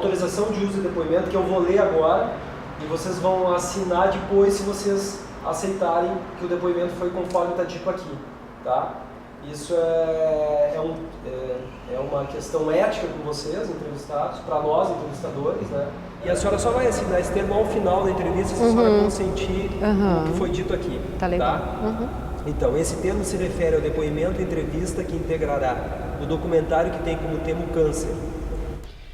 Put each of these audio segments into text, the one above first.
autorização de uso de depoimento que eu vou ler agora e vocês vão assinar depois se vocês aceitarem que o depoimento foi conforme está dito aqui, tá? Isso é uma questão ética com vocês, entrevistados, para nós, entrevistadores, né? E a senhora só vai assinar esse termo ao final da entrevista se a senhora consentir o que foi dito aqui. Tá legal. Tá? Então, esse termo se refere ao depoimento entrevista que integrará o documentário que tem como tema o câncer.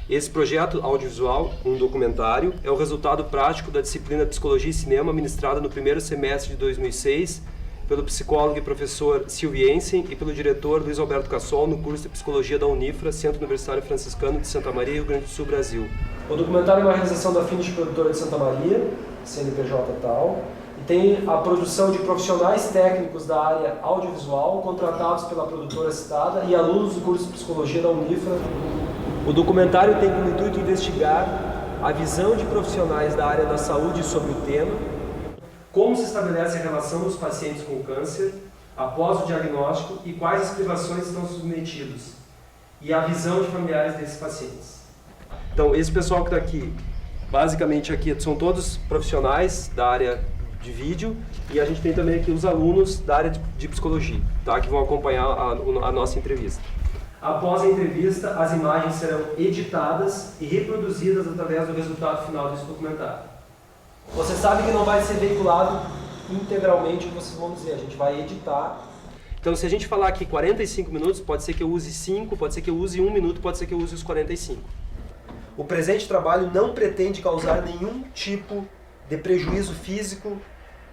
Esse projeto audiovisual, um documentário, é o resultado prático da disciplina Psicologia e Cinema ministrada no primeiro semestre de 2006 pelo psicólogo e professor Silviensen e pelo diretor Luiz Alberto Cassol no curso de Psicologia da Unifra, Centro Universitário Franciscano de Santa Maria, Rio Grande do Sul, Brasil. O documentário é uma realização da Finish Produtora de Santa Maria, CNPJ e tal, e tem a produção de profissionais técnicos da área audiovisual contratados pela produtora citada e alunos do curso de Psicologia da Unifra. O documentário tem como intuito investigar a visão de profissionais da área da saúde sobre o tema, como se estabelece a relação dos pacientes com câncer após o diagnóstico e quais as privações estão submetidos, e a visão de familiares desses pacientes. Então, esse pessoal que está aqui, basicamente aqui, são todos profissionais da área de vídeo, e a gente tem também aqui os alunos da área de psicologia, tá, que vão acompanhar a nossa entrevista. Após a entrevista, as imagens serão editadas e reproduzidas através do resultado final desse documentário. Você sabe que não vai ser veiculado integralmente o que vocês vão dizer, a gente vai editar. Então, se a gente falar aqui 45 minutos, pode ser que eu use 5, pode ser que eu use 1 minuto, pode ser que eu use os 45. O presente trabalho não pretende causar nenhum tipo de prejuízo físico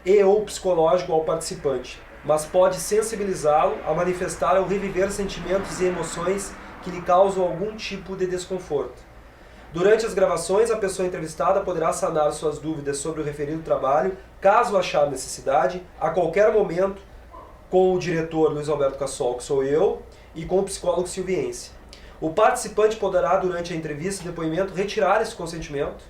e ou psicológico ao participante, mas pode sensibilizá-lo a manifestar ou reviver sentimentos e emoções que lhe causam algum tipo de desconforto. Durante as gravações, a pessoa entrevistada poderá sanar suas dúvidas sobre o referido trabalho, caso achar necessidade, a qualquer momento, com o diretor Luiz Alberto Cassol, que sou eu, e com o psicólogo Silviense. O participante poderá, durante a entrevista e depoimento, retirar esse consentimento,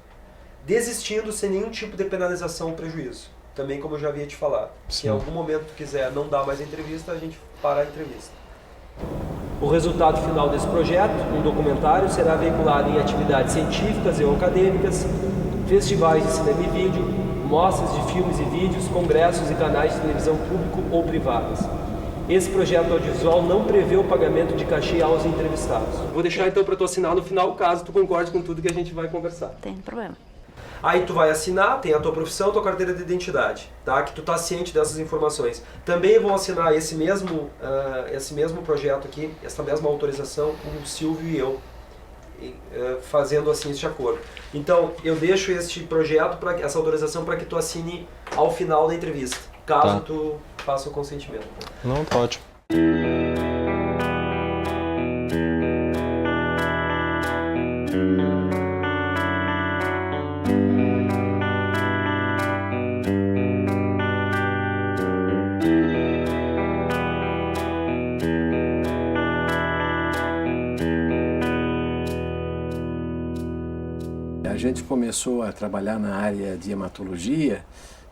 desistindo sem nenhum tipo de penalização ou prejuízo. Também, como eu já havia te falado. Se em algum momento tu quiser não dar mais a entrevista, a gente para a entrevista. O resultado final desse projeto, um documentário, será veiculado em atividades científicas e acadêmicas, festivais de cinema e vídeo, mostras de filmes e vídeos, congressos e canais de televisão público ou privados. Esse projeto audiovisual não prevê o pagamento de cachê aos entrevistados. Vou deixar então para tu assinar no final, caso tu concorde com tudo que a gente vai conversar. Tem problema. Aí tu vai assinar, tem a tua profissão, tua carteira de identidade, tá? Que tu tá ciente dessas informações. Também vão assinar esse mesmo projeto aqui, essa mesma autorização, o Silvio e eu, fazendo assim este acordo. Então, eu deixo este projeto, essa autorização, para que tu assine ao final da entrevista, caso tu faça o consentimento. Não, tá ótimo. A gente começou a trabalhar na área de hematologia,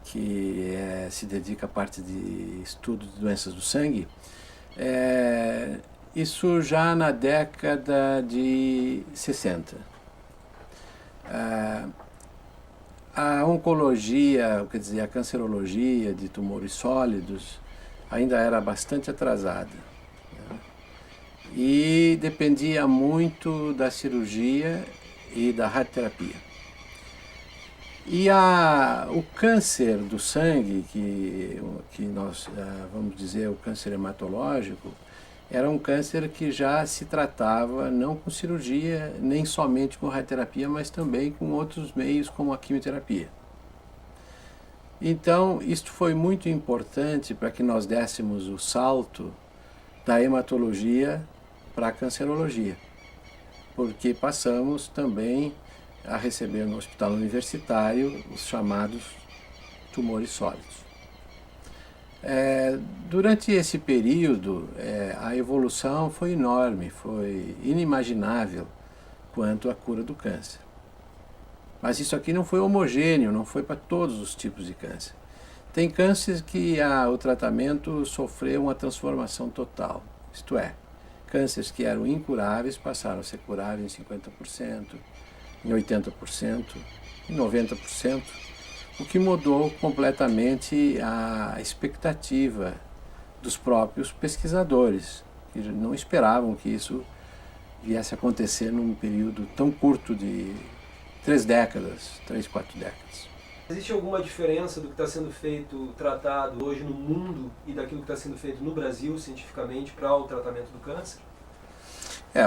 que se dedica à parte de estudo de doenças do sangue, isso já na década de 60. A oncologia, quer dizer, a cancerologia de tumores sólidos ainda era bastante atrasada, né? E dependia muito da cirurgia e da radioterapia. E o câncer do sangue, que nós vamos dizer o câncer hematológico, era um câncer que já se tratava não com cirurgia, nem somente com radioterapia, mas também com outros meios como a quimioterapia. Então, isto foi muito importante para que nós dessemos o salto da hematologia para a cancerologia, porque passamos também a receber no hospital universitário os chamados tumores sólidos. Durante esse período, a evolução foi enorme, foi inimaginável quanto à cura do câncer. Mas isso aqui não foi homogêneo, não foi para todos os tipos de câncer. Tem cânceres que o tratamento sofreu uma transformação total, isto é, cânceres que eram incuráveis passaram a ser curáveis em 50%, em 80%, em 90%, o que mudou completamente a expectativa dos próprios pesquisadores, que não esperavam que isso viesse a acontecer num período tão curto de 3 décadas, 3, 4 décadas. Existe alguma diferença do que está sendo feito, tratado hoje no mundo e daquilo que está sendo feito no Brasil, cientificamente, para o tratamento do câncer?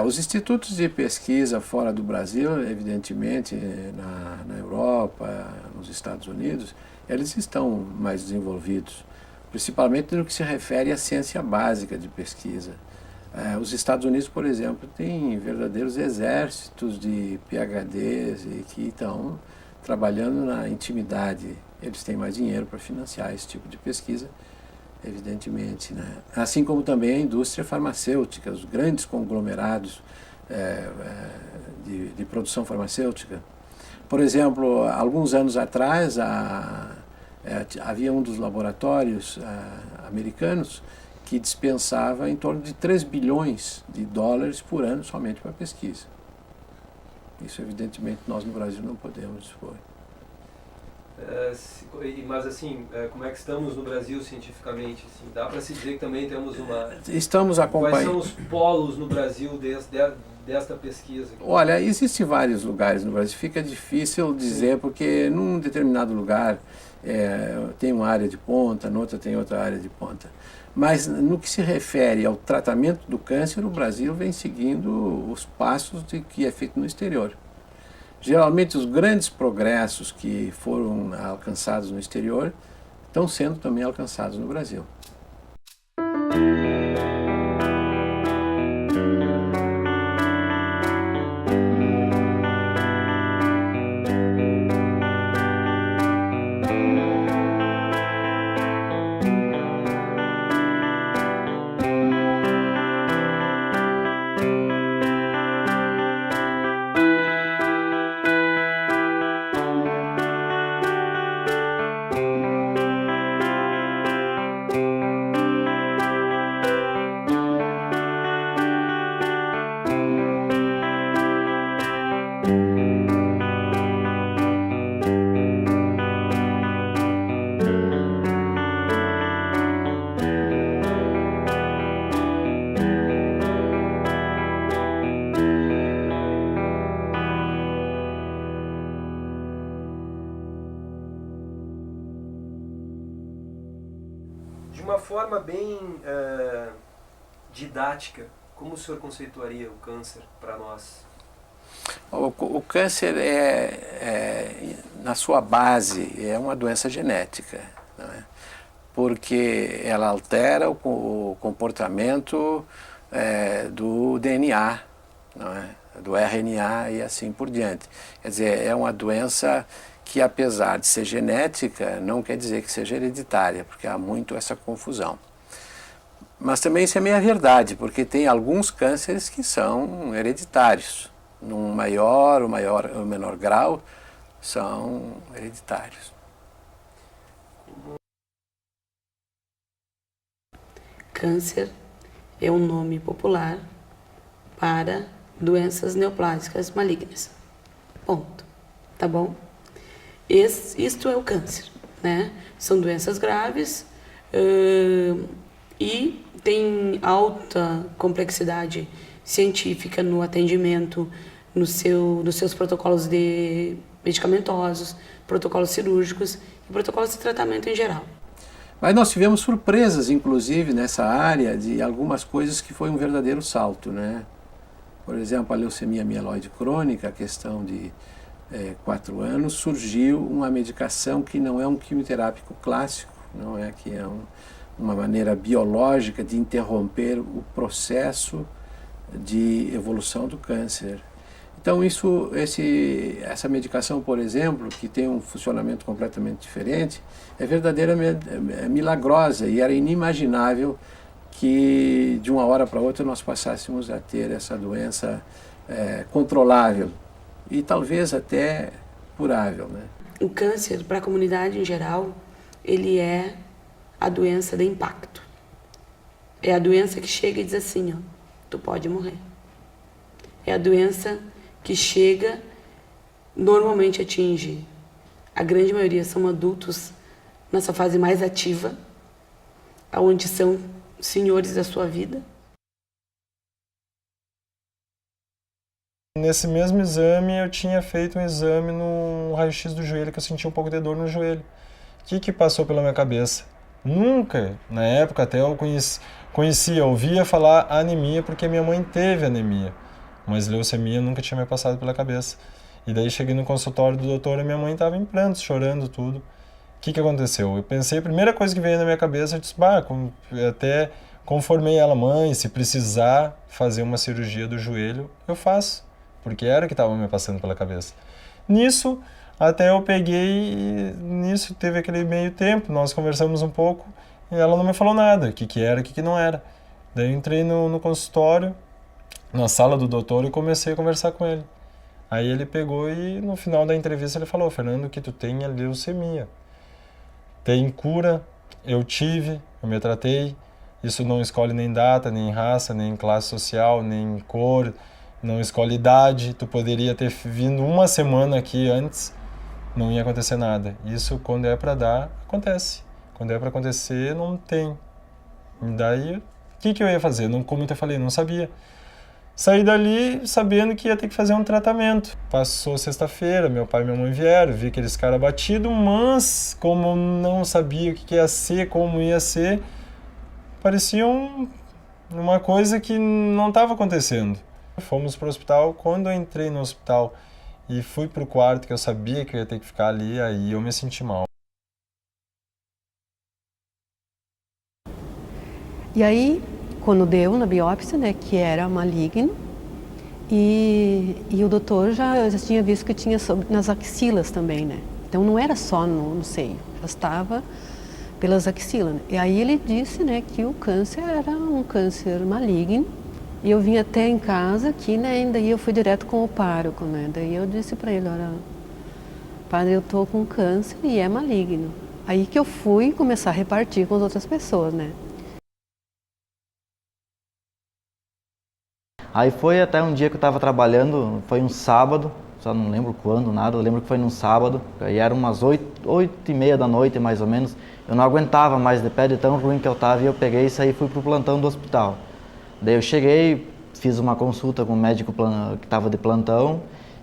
Os institutos de pesquisa fora do Brasil, evidentemente, na Europa, nos Estados Unidos, eles estão mais desenvolvidos, principalmente no que se refere à ciência básica de pesquisa. Os Estados Unidos, por exemplo, têm verdadeiros exércitos de PhDs e que estão trabalhando na intimidade. Eles têm mais dinheiro para financiar esse tipo de pesquisa, evidentemente, né? Assim como também a indústria farmacêutica, os grandes conglomerados de produção farmacêutica. Por exemplo, alguns anos atrás, havia um dos laboratórios americanos que dispensava em torno de 3 bilhões de dólares por ano somente para pesquisa. Isso, evidentemente, nós no Brasil não podemos dispor. Mas assim, como é que estamos no Brasil cientificamente? Assim, dá para se dizer que também temos uma... Estamos acompanhando... Quais são os polos no Brasil desta pesquisa? Olha, existem vários lugares no Brasil. Fica difícil dizer, porque num determinado lugar tem uma área de ponta, noutra tem outra área de ponta. Mas no que se refere ao tratamento do câncer, o Brasil vem seguindo os passos de que é feito no exterior. Geralmente os grandes progressos que foram alcançados no exterior estão sendo também alcançados no Brasil. De uma forma bem didática, como o senhor conceituaria o câncer para nós? O câncer na sua base, é uma doença genética, não é? Porque ela altera o comportamento do DNA, não é? Do RNA e assim por diante. Quer dizer, é uma doença que, apesar de ser genética, não quer dizer que seja hereditária, porque há muito essa confusão. Mas também isso é meia verdade, porque tem alguns cânceres que são hereditários. Num maior ou menor grau, são hereditários. Câncer é um nome popular para doenças neoplásicas malignas. Ponto. Tá bom? Isto é o câncer, né? São doenças graves e tem alta complexidade científica no atendimento, nos seus protocolos medicamentosos, protocolos cirúrgicos e protocolos de tratamento em geral. Mas nós tivemos surpresas, inclusive, nessa área de algumas coisas que foi um verdadeiro salto, né? Por exemplo, a leucemia mieloide crônica, a questão de 4 anos, surgiu uma medicação que não é um quimioterápico clássico, não é que é uma maneira biológica de interromper o processo de evolução do câncer. Então essa medicação, por exemplo, que tem um funcionamento completamente diferente, é verdadeiramente milagrosa e era inimaginável que de uma hora para outra nós passássemos a ter essa doença controlável e talvez até curável, né? O câncer, para a comunidade em geral, ele é a doença de impacto. É a doença que chega e diz assim, ó, tu pode morrer. É a doença que chega normalmente atinge, a grande maioria são adultos nessa fase mais ativa, onde são senhores da sua vida. Nesse mesmo exame, eu tinha feito um exame no raio-x do joelho, que eu senti um pouco de dor no joelho. O que passou pela minha cabeça? Nunca, na época até eu conhecia, ouvia falar anemia, porque minha mãe teve anemia, mas leucemia nunca tinha me passado pela cabeça. E daí cheguei no consultório do doutor e minha mãe estava em prantos, chorando tudo. O que aconteceu? Eu pensei, a primeira coisa que veio na minha cabeça, eu disse, até conformei ela, mãe, se precisar fazer uma cirurgia do joelho, eu faço, porque era o que estava me passando pela cabeça. Nisso, até eu peguei, e nisso teve aquele meio tempo, nós conversamos um pouco, e ela não me falou nada, o que era, o que não era. Daí eu entrei no consultório, na sala do doutor, e comecei a conversar com ele. Aí ele pegou e no final da entrevista ele falou, Fernando, o que tu tem é leucemia. Tem cura, eu tive, eu me tratei, isso não escolhe nem data, nem raça, nem classe social, nem cor, não escolhe idade, tu poderia ter vindo uma semana aqui antes, não ia acontecer nada. Isso quando é para dar, acontece. Quando é para acontecer, não tem. E daí, o que eu ia fazer? Não, como eu te falei, não sabia. Saí dali sabendo que ia ter que fazer um tratamento. Passou sexta-feira, meu pai e minha mãe vieram, vi aqueles caras batidos, mas como eu não sabia o que ia ser, como ia ser, parecia uma coisa que não estava acontecendo. Fomos para o hospital. Quando eu entrei no hospital e fui para o quarto, que eu sabia que eu ia ter que ficar ali, aí eu me senti mal. E aí, quando deu na biópsia, né, que era maligno, e o doutor já tinha visto que tinha nas axilas também, né? Então não era só no seio, já estava pelas axilas. Né? E aí ele disse, né, que o câncer era um câncer maligno. E eu vim até em casa aqui, né, e daí eu fui direto com o pároco, né? Daí eu disse para ele, olha, padre, eu tô com câncer e é maligno. Aí que eu fui começar a repartir com as outras pessoas, né? Aí foi até um dia que eu estava trabalhando, foi um sábado, só não lembro quando, nada, eu lembro que foi num sábado, aí eram umas 8h30 da noite mais ou menos, eu não aguentava mais de pé de tão ruim que eu estava e eu peguei e saí e fui pro plantão do hospital. Daí eu cheguei, fiz uma consulta com o médico que estava de plantão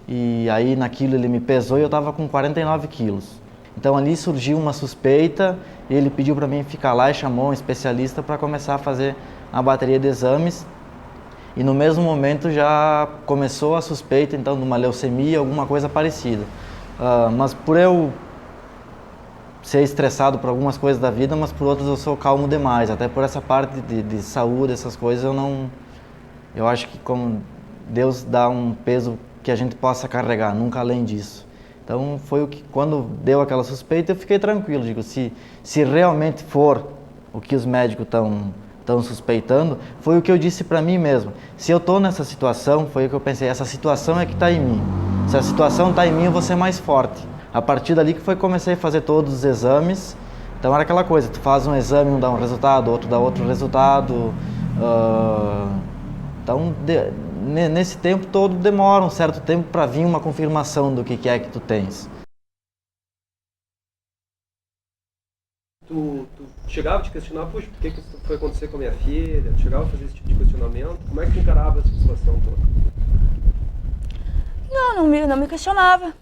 e aí naquilo ele me pesou e eu estava com 49 quilos. Então ali surgiu uma suspeita e ele pediu para mim ficar lá e chamou um especialista para começar a fazer a bateria de exames. E no mesmo momento já começou a suspeita, então, de uma leucemia, alguma coisa parecida. Mas por eu ser estressado por algumas coisas da vida, mas por outras eu sou calmo demais. Até por essa parte de saúde, essas coisas, eu acho que como Deus dá um peso que a gente possa carregar, nunca além disso. Então foi o que, quando deu aquela suspeita, eu fiquei tranquilo. Digo, se realmente for o que os médicos estão suspeitando, foi o que eu disse para mim mesmo. Se eu estou nessa situação, foi o que eu pensei, essa situação é que está em mim. Se a situação está em mim, eu vou ser mais forte. A partir dali que comecei a fazer todos os exames. Então era aquela coisa, tu faz um exame, um dá um resultado, outro dá outro resultado. Então nesse tempo todo demora um certo tempo para vir uma confirmação do que é que tu tens. Tu chegava a te questionar, puxa, por que isso foi acontecer com a minha filha? Tu chegava a fazer esse tipo de questionamento? Como é que tu encarava essa situação toda? Não me questionava.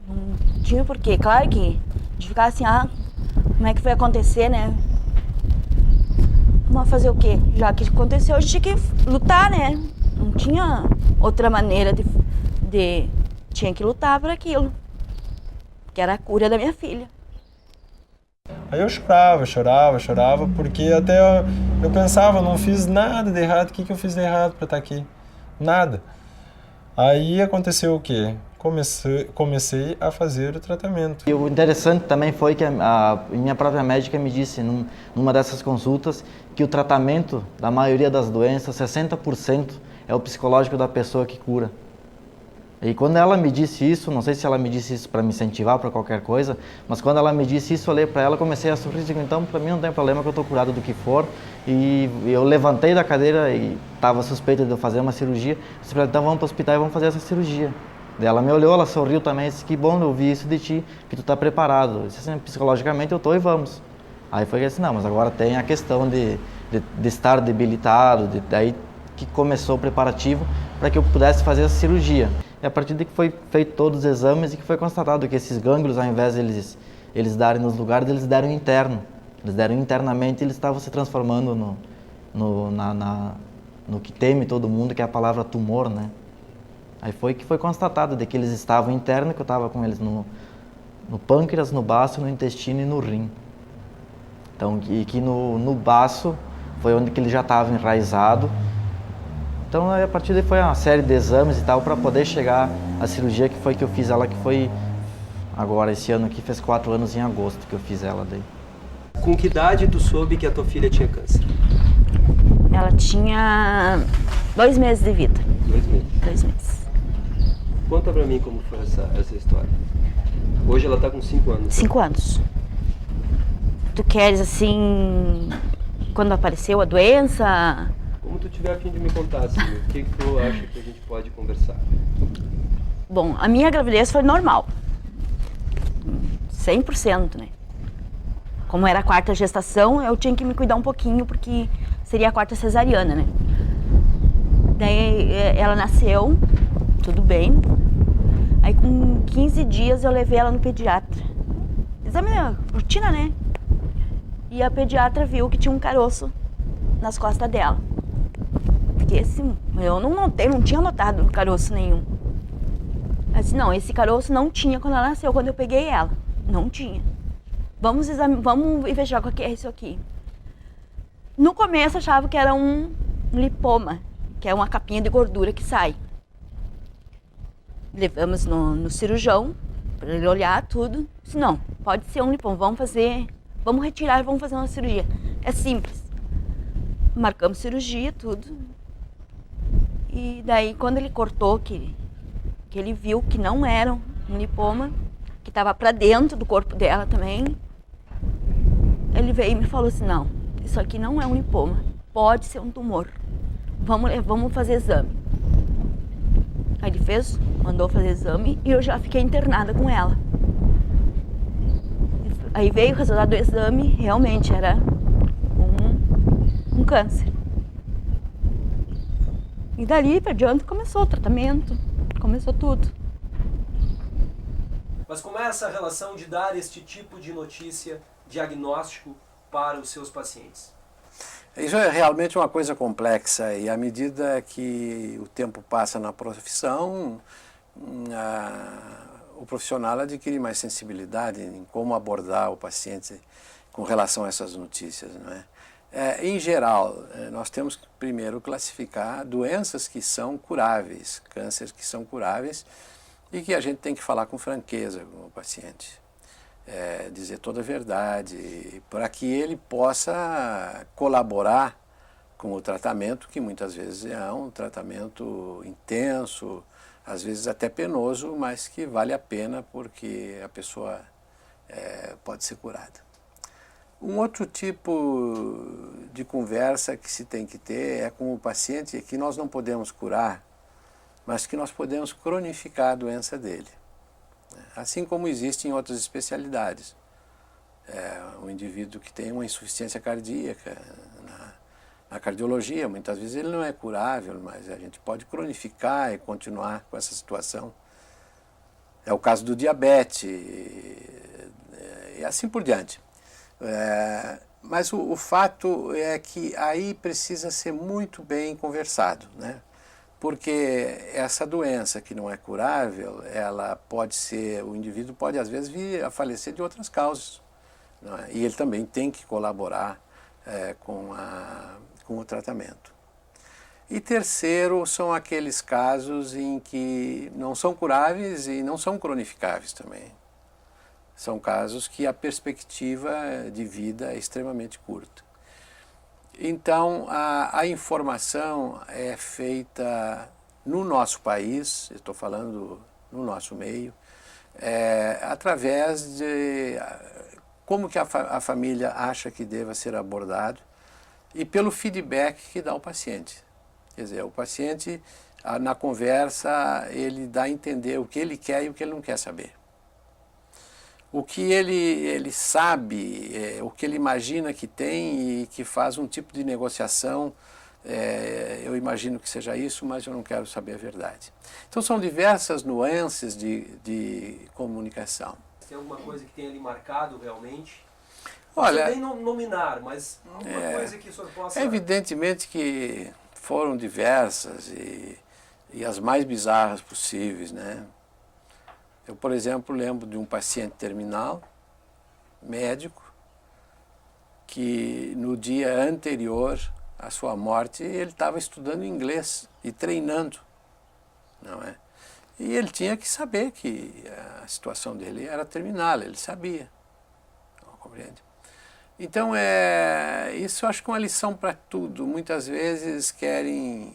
Não tinha porquê. Claro que de ficar assim, como é que foi acontecer, né? Mas fazer o quê? Já que aconteceu, a gente tinha que lutar, né? Não tinha outra maneira de... Tinha que lutar por aquilo. Que era a cura da minha filha. Aí eu chorava, porque até eu pensava, não fiz nada de errado, o que eu fiz de errado para estar aqui? Nada. Aí aconteceu o quê? Comecei a fazer o tratamento. E o interessante também foi que a minha própria médica me disse, numa dessas consultas, que o tratamento da maioria das doenças, 60% é o psicológico da pessoa que cura. E quando ela me disse isso, não sei se ela me disse isso para me incentivar para qualquer coisa, mas quando ela me disse isso, eu olhei para ela, comecei a sorrir, digo, então para mim não tem problema que eu estou curado do que for. E eu levantei da cadeira e estava suspeita de eu fazer uma cirurgia. Eu disse, então vamos para o hospital e vamos fazer essa cirurgia. Daí ela me olhou, ela sorriu também, disse que bom, eu vi isso de ti, que tu tá preparado. Eu disse assim, psicologicamente eu tô e vamos. Aí foi assim, não, mas agora tem a questão de estar debilitado, daí que começou o preparativo para que eu pudesse fazer a cirurgia. E a partir de que foi feito todos os exames e que foi constatado que esses gânglios, ao invés de eles darem nos lugares, eles deram interno. Eles deram internamente e eles estavam se transformando no que teme todo mundo, que é a palavra tumor, né? Aí foi constatado de que eles estavam internos, que eu estava com eles no pâncreas, no baço, no intestino e no rim. Então, e que no baço foi onde que ele já estava enraizado. Então, a partir daí foi uma série de exames e tal, para poder chegar à cirurgia que eu fiz ela, que foi agora, esse ano aqui, fez 4 anos em agosto que eu fiz ela daí. Com que idade tu soube que a tua filha tinha câncer? Ela tinha 2 meses de vida. 2 meses. 2 meses. Conta pra mim como foi essa história. Hoje ela tá com 5 anos. 5 anos. Tu queres, assim, quando apareceu a doença? Como tu tiver a fim de me contar, assim, o que tu acha que a gente pode conversar? Bom, a minha gravidez foi normal. 100%, né? Como era a 4ª gestação, eu tinha que me cuidar um pouquinho, porque seria a 4ª cesariana, né? Daí ela nasceu, tudo bem. Aí com 15 dias eu levei ela no pediatra. Exame rotina, né? E a pediatra viu que tinha um caroço nas costas dela. Porque eu não notei, não tinha notado caroço nenhum. Ela disse, não, esse caroço não tinha quando ela nasceu, quando eu peguei ela. Não tinha. Vamos investigar o que é isso aqui. No começo achava que era um lipoma, que é uma capinha de gordura que sai. Levamos no cirurgião, para ele olhar tudo. Disse, não, pode ser um lipoma, vamos retirar e vamos fazer uma cirurgia. É simples. Marcamos cirurgia, tudo. E daí, quando ele cortou, que ele viu que não era um lipoma, que estava para dentro do corpo dela também, ele veio e me falou assim, não, isso aqui não é um lipoma, pode ser um tumor. Vamos fazer exame. Aí ele mandou fazer exame e eu já fiquei internada com ela. Aí veio o resultado do exame, realmente era um câncer. E dali para diante começou o tratamento, começou tudo. Mas como é essa relação de dar este tipo de notícia, diagnóstico para os seus pacientes? Isso é realmente uma coisa complexa e à medida que o tempo passa na profissão, o profissional adquire mais sensibilidade em como abordar o paciente com relação a essas notícias, não é? Em geral, nós temos que primeiro classificar doenças que são curáveis, cânceres que são curáveis e que a gente tem que falar com franqueza com o paciente. Dizer toda a verdade, para que ele possa colaborar com o tratamento, que muitas vezes é um tratamento intenso, às vezes até penoso, mas que vale a pena porque a pessoa pode ser curada. Um outro tipo de conversa que se tem que ter é com o paciente que nós não podemos curar, mas que nós podemos cronificar a doença dele. Assim como existe em outras especialidades. Um indivíduo que tem uma insuficiência cardíaca, na cardiologia, muitas vezes ele não é curável, mas a gente pode cronificar e continuar com essa situação. É o caso do diabetes e assim por diante. Mas o fato é que aí precisa ser muito bem conversado, né? Porque essa doença que não é curável, ela pode ser, o indivíduo pode às vezes vir a falecer de outras causas, não é? E ele também tem que colaborar com o tratamento. E terceiro, são aqueles casos em que não são curáveis e não são cronificáveis também. São casos que a perspectiva de vida é extremamente curta. Então, a informação é feita no nosso país, estou falando no nosso meio, através de como que a família acha que deva ser abordado e pelo feedback que dá o paciente. Quer dizer, o paciente, na conversa, ele dá a entender o que ele quer e o que ele não quer saber. O que ele sabe, o que ele imagina que tem e que faz um tipo de negociação, eu imagino que seja isso, mas eu não quero saber a verdade. Então são diversas nuances de comunicação. Tem alguma coisa que tenha ali marcado realmente? Olha, não sei nem nominar, mas alguma coisa que o senhor possa... Evidentemente que foram diversas e as mais bizarras possíveis, né? Eu, por exemplo, lembro de um paciente terminal, médico, que no dia anterior à sua morte ele estava estudando inglês e treinando, não é? E ele tinha que saber que a situação dele era terminal, ele sabia, compreende? Então, isso eu acho que é uma lição para tudo. Muitas vezes querem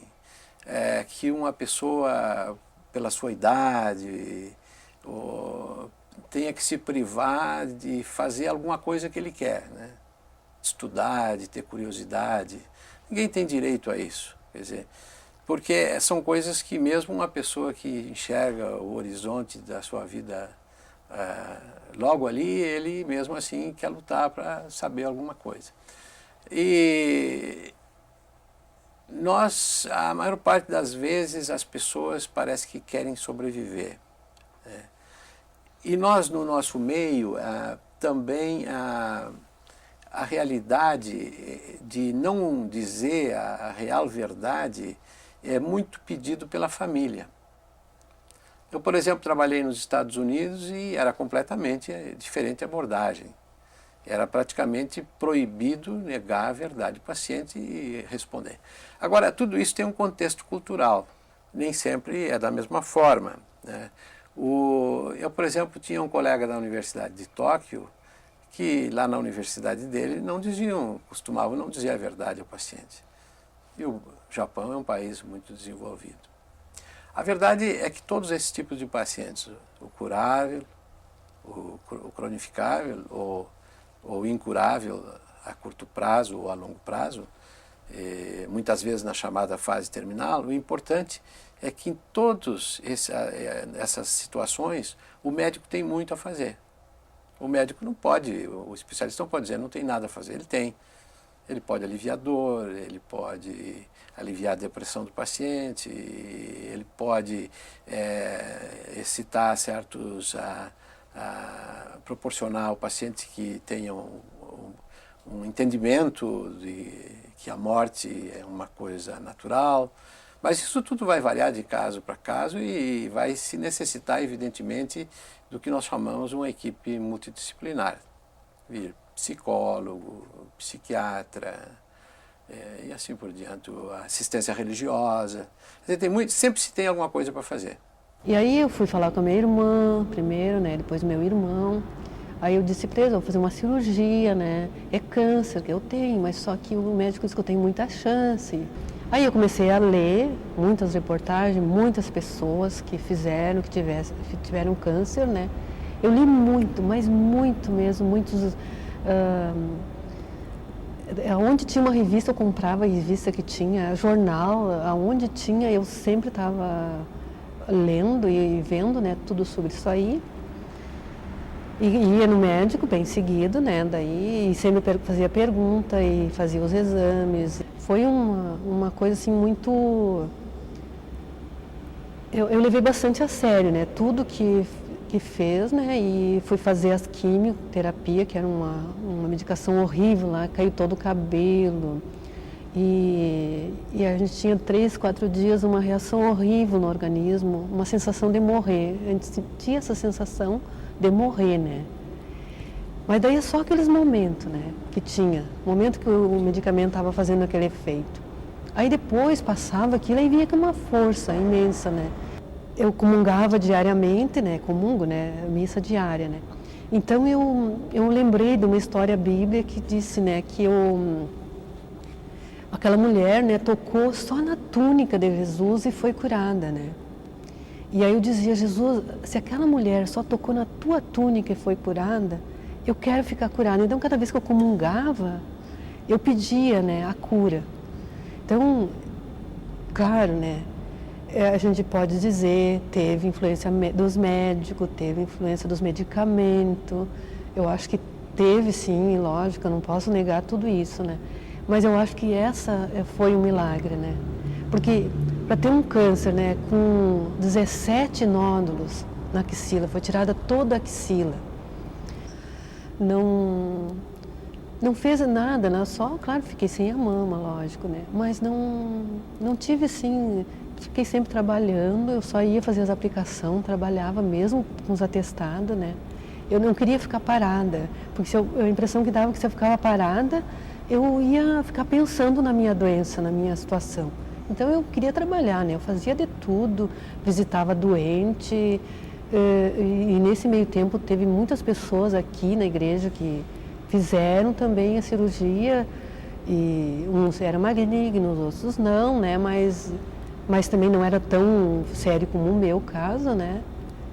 que uma pessoa, pela sua idade, tenha que se privar de fazer alguma coisa que ele quer, né? De estudar, de ter curiosidade. Ninguém tem direito a isso, quer dizer, porque são coisas que mesmo uma pessoa que enxerga o horizonte da sua vida logo ali, ele mesmo assim quer lutar para saber alguma coisa. E a maior parte das vezes, as pessoas parece que querem sobreviver. E nós, no nosso meio, também a realidade de não dizer a real verdade é muito pedido pela família. Eu, por exemplo, trabalhei nos Estados Unidos e era completamente diferente a abordagem. Era praticamente proibido negar a verdade do paciente e responder. Agora, tudo isso tem um contexto cultural. Nem sempre é da mesma forma, né? Eu, por exemplo, tinha um colega da Universidade de Tóquio que lá na universidade dele costumavam não dizer a verdade ao paciente. E o Japão é um país muito desenvolvido. A verdade é que todos esses tipos de pacientes, o curável, o cronificável ou incurável a curto prazo ou a longo prazo, muitas vezes na chamada fase terminal, o importante é que em todas essas situações o médico tem muito a fazer. O médico não pode, o especialista não pode dizer não tem nada a fazer, ele tem. Ele pode aliviar a dor, ele pode aliviar a depressão do paciente, ele pode excitar certos, proporcionar ao paciente que tenha um entendimento de que a morte é uma coisa natural. Mas isso tudo vai variar de caso para caso e vai se necessitar, evidentemente, do que nós chamamos uma equipe multidisciplinar. Psicólogo, psiquiatra, e assim por diante, assistência religiosa. Sempre se tem alguma coisa para fazer. E aí eu fui falar com a minha irmã primeiro, né, depois meu irmão. Aí eu disse para eles, vou fazer uma cirurgia, né, é câncer que eu tenho, mas só que o médico disse que eu tenho muita chance. Aí eu comecei a ler muitas reportagens, muitas pessoas que tiveram câncer, né. Eu li muito, mas muito mesmo, muitos... onde tinha uma revista, eu comprava a revista que tinha, jornal, aonde tinha, eu sempre estava lendo e vendo, né, tudo sobre isso aí. E ia no médico bem seguido, né, daí, e sempre fazia pergunta e fazia os exames. Foi uma coisa assim muito... Eu levei bastante a sério, né, tudo que fez, né, e fui fazer as quimioterapia, que era uma medicação horrível lá, caiu todo o cabelo. E a gente tinha 3, 4 dias uma reação horrível no organismo, uma sensação de morrer. A gente sentia essa sensação de morrer, né. Mas daí é só aqueles momentos, né, que tinha, momento que o medicamento estava fazendo aquele efeito. Aí depois passava aquilo e vinha com uma força imensa, né. Eu comungava diariamente, né, missa diária, né. Então eu lembrei de uma história bíblica que disse, né, que aquela mulher, né, tocou só na túnica de Jesus e foi curada, né. E aí eu dizia, Jesus, se aquela mulher só tocou na tua túnica e foi curada, eu quero ficar curada. Então cada vez que eu comungava, eu pedia, né, a cura. Então, claro, né, a gente pode dizer, teve influência dos médicos, teve influência dos medicamentos. Eu acho que teve sim, lógico, eu não posso negar tudo isso, né? Mas eu acho que essa foi um milagre, né? Porque para ter um câncer, né, com 17 nódulos na axila, foi tirada toda a axila. Não fez nada, né? Só, claro, fiquei sem a mama, lógico, né? Mas não tive, assim, fiquei sempre trabalhando, eu só ia fazer as aplicações, trabalhava mesmo com os atestados, né? Eu não queria ficar parada, porque a impressão que dava que se eu ficava parada, eu ia ficar pensando na minha doença, na minha situação. Então eu queria trabalhar, né? Eu fazia de tudo, visitava doente, e nesse meio tempo teve muitas pessoas aqui na igreja que fizeram também a cirurgia, e uns eram malignos, outros não, né? Mas também não era tão sério como o meu caso, né?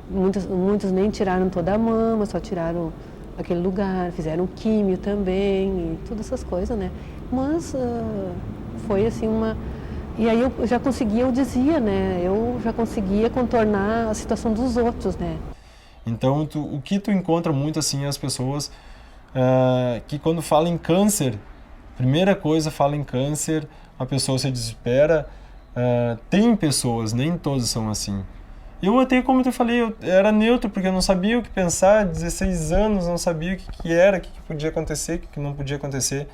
Muitos nem tiraram toda a mama, só tiraram aquele lugar, fizeram químio também, e todas essas coisas, né? Mas foi assim E aí eu já conseguia, eu dizia, né? Eu já conseguia contornar a situação dos outros, né? Então, o que tu encontra muito, assim, as pessoas que quando fala em câncer, primeira coisa, fala em câncer, a pessoa se desespera. Tem pessoas, nem todas são assim. Eu até, como eu falei, eu era neutro, porque eu não sabia o que pensar, 16 anos, não sabia o que era, o que podia acontecer, o que não podia acontecer.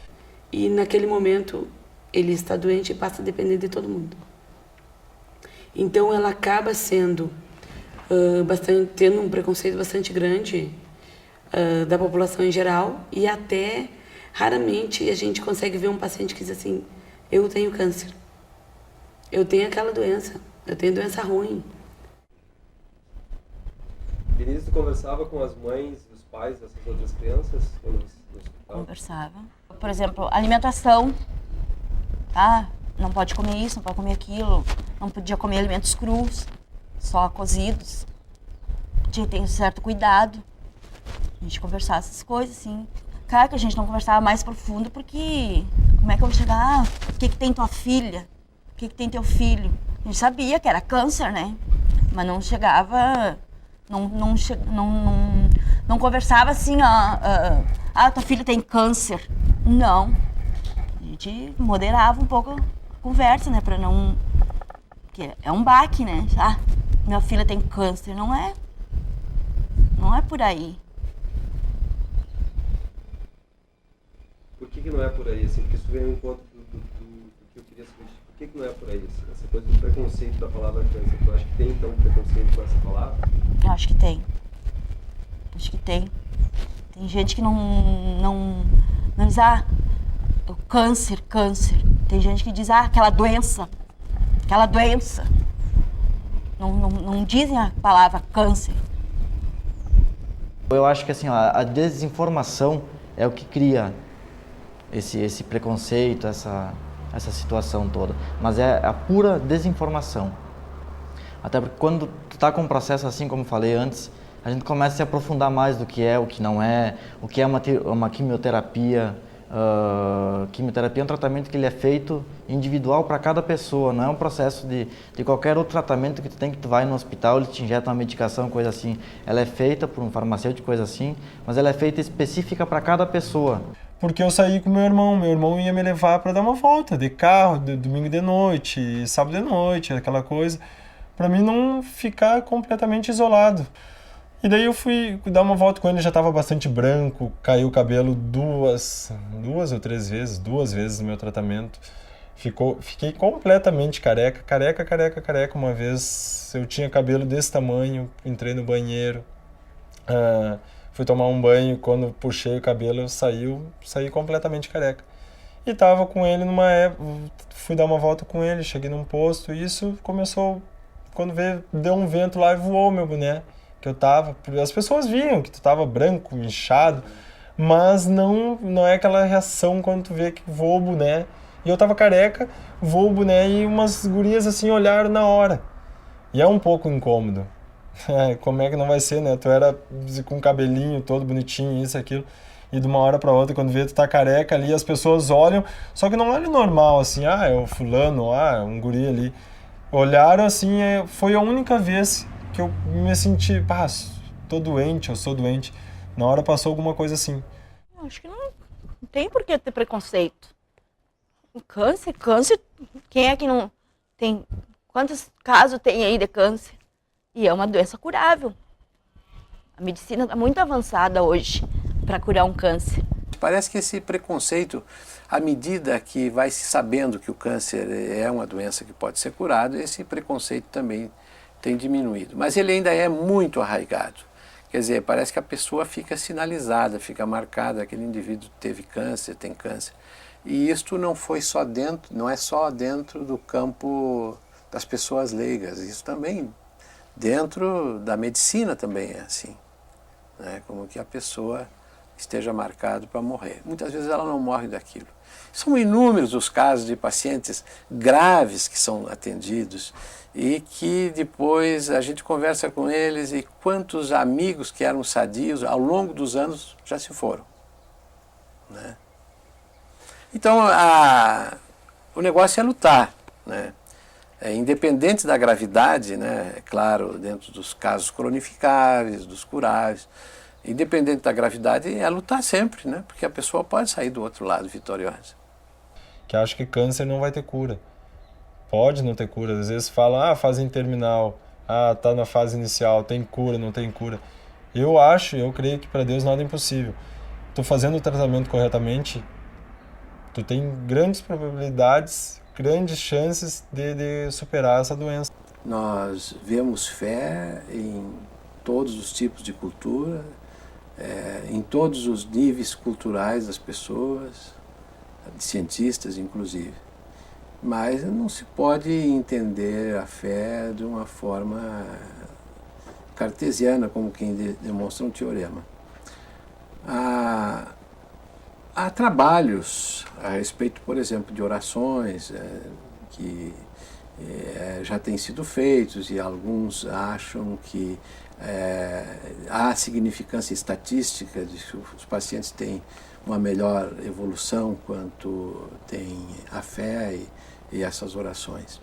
E naquele momento, ele está doente e passa a depender de todo mundo. Então ela acaba sendo, tendo um preconceito bastante grande da população em geral, e até, raramente, a gente consegue ver um paciente que diz assim, eu tenho câncer, eu tenho aquela doença, eu tenho doença ruim. Denise, tu conversava com as mães e os pais dessas outras crianças no hospital? Conversava. Por exemplo, alimentação. Ah, não pode comer isso, não pode comer aquilo. Não podia comer alimentos crus, só cozidos. Tinha que ter um certo cuidado. A gente conversava essas coisas, assim. Claro que a gente não conversava mais profundo, porque como é que eu vou chegar? Ah, o que tem tua filha? O que tem teu filho? A gente sabia que era câncer, né? Mas não chegava... Não conversava assim, tua filha tem câncer. Não. A gente moderava um pouco a conversa, né? Pra não... Porque é um baque, né? Ah, minha filha tem câncer. Não é por aí. Por que não é por aí, assim? Porque isso vem ao encontro do que eu queria saber. Por que não é por aí, assim? Essa coisa do preconceito da palavra câncer. Tu acha que tem, então, preconceito com essa palavra? Eu acho que tem. Acho que tem. Tem gente que não diz, o câncer. Tem gente que diz, aquela doença. Não dizem a palavra câncer. Eu acho que assim, a desinformação é o que cria esse preconceito, essa situação toda. Mas é a pura desinformação. Até porque quando tu tá com um processo assim, como eu falei antes, a gente começa a se aprofundar mais do que é, o que não é, o que é uma quimioterapia. Quimioterapia é um tratamento que ele é feito individual para cada pessoa, não é um processo de qualquer outro tratamento que tu vai no hospital, ele te injeta uma medicação, coisa assim. Ela é feita por um farmacêutico, coisa assim, mas ela é feita específica para cada pessoa. Porque eu saí com meu irmão ia me levar para dar uma volta de carro, domingo de noite, sábado de noite, aquela coisa, para mim não ficar completamente isolado. E daí eu fui dar uma volta com ele, já estava bastante branco, caiu o cabelo duas ou três vezes, 2 vezes no meu tratamento. Fiquei completamente careca. Uma vez eu tinha cabelo desse tamanho, entrei no banheiro, fui tomar um banho, quando puxei o cabelo eu saí completamente careca. E tava com ele numa época, fui dar uma volta com ele, cheguei num posto, e isso começou, quando deu um vento lá e voou meu boné. Que eu tava, as pessoas viam que tu tava branco, inchado, mas não é aquela reação quando tu vê que voa o boné. E eu tava careca, voa o boné e umas gurias assim olharam na hora. E é um pouco incômodo. Como é que não vai ser, né? Tu era com o cabelinho todo bonitinho, isso, aquilo, e de uma hora pra outra, quando vê tu tá careca ali, as pessoas olham, só que não olham normal, assim, é o fulano, um guri ali. Olharam assim, foi a única vez que eu me senti, pá, tô doente, eu sou doente. Na hora passou alguma coisa assim. Acho que não tem por que ter preconceito. Câncer, quem é que não tem? Quantos casos tem aí de câncer? E é uma doença curável. A medicina está muito avançada hoje para curar um câncer. Parece que esse preconceito, à medida que vai se sabendo que o câncer é uma doença que pode ser curado, esse preconceito também tem diminuído. Mas ele ainda é muito arraigado. Quer dizer, parece que a pessoa fica sinalizada, fica marcada, aquele indivíduo teve câncer, tem câncer. E isto não é só dentro do campo das pessoas leigas, isso também dentro da medicina também é assim, né? Como que a pessoa esteja marcada para morrer. Muitas vezes ela não morre daquilo. São inúmeros os casos de pacientes graves que são atendidos e que depois a gente conversa com eles e quantos amigos que eram sadios ao longo dos anos já se foram, né? Então o negócio é lutar, né? Independente da gravidade, né? É claro, dentro dos casos cronificáveis, dos curáveis, independente da gravidade, é lutar sempre, né? Porque a pessoa pode sair do outro lado vitoriosa. Que acho que câncer não vai ter cura. Pode não ter cura. Às vezes falam, fase terminal, tá na fase inicial, tem cura, não tem cura. Eu creio que para Deus nada é impossível. Tu fazendo o tratamento corretamente, tu tem grandes probabilidades, grandes chances de superar essa doença. Nós vemos fé em todos os tipos de cultura, em todos os níveis culturais das pessoas, de cientistas inclusive. Mas não se pode entender a fé de uma forma cartesiana, como quem demonstra um teorema. Há trabalhos a respeito, por exemplo, de orações que já têm sido feitos e alguns acham que há significância estatística de que os pacientes têm uma melhor evolução quanto tem a fé e essas orações.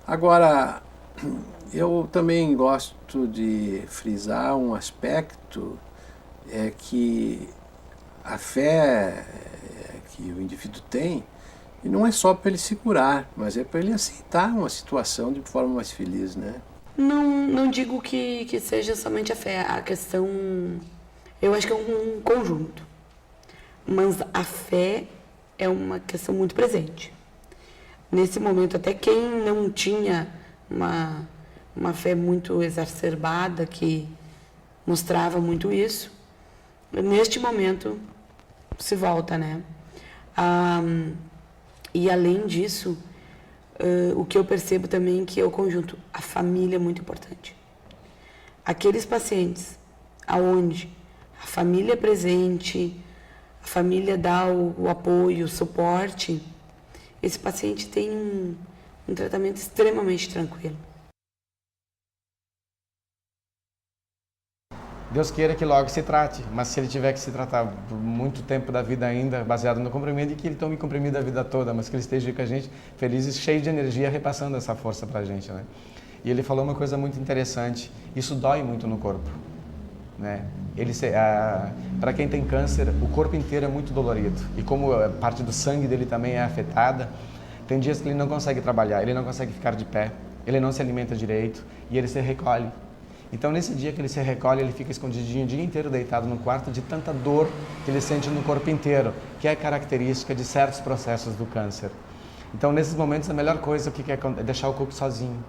Agora, eu também gosto de frisar um aspecto que a fé que o indivíduo tem, e não é só para ele se curar, mas é para ele aceitar uma situação de forma mais feliz, né? Não digo que seja somente a fé, a questão, eu acho que é um conjunto, mas a fé é uma questão muito presente. Nesse momento, até quem não tinha uma fé muito exacerbada, que mostrava muito isso, neste momento se volta, né? E além disso, o que eu percebo também que é o conjunto, a família é muito importante. Aqueles pacientes aonde a família é presente, a família dá o apoio, o suporte, esse paciente tem um tratamento extremamente tranquilo. Deus queira que logo se trate, mas se ele tiver que se tratar por muito tempo da vida ainda, baseado no comprimido, e que ele tome comprimido a vida toda, mas que ele esteja com a gente feliz e cheio de energia, repassando essa força pra gente, né? E ele falou uma coisa muito interessante, isso dói muito no corpo, né? Para quem tem câncer, o corpo inteiro é muito dolorido, e como a parte do sangue dele também é afetada, tem dias que ele não consegue trabalhar, ele não consegue ficar de pé, ele não se alimenta direito, e ele se recolhe. Então, nesse dia que ele se recolhe, ele fica escondidinho o dia inteiro deitado no quarto de tanta dor que ele sente no corpo inteiro, que é característica de certos processos do câncer. Então, nesses momentos, a melhor coisa é deixar o corpo sozinho.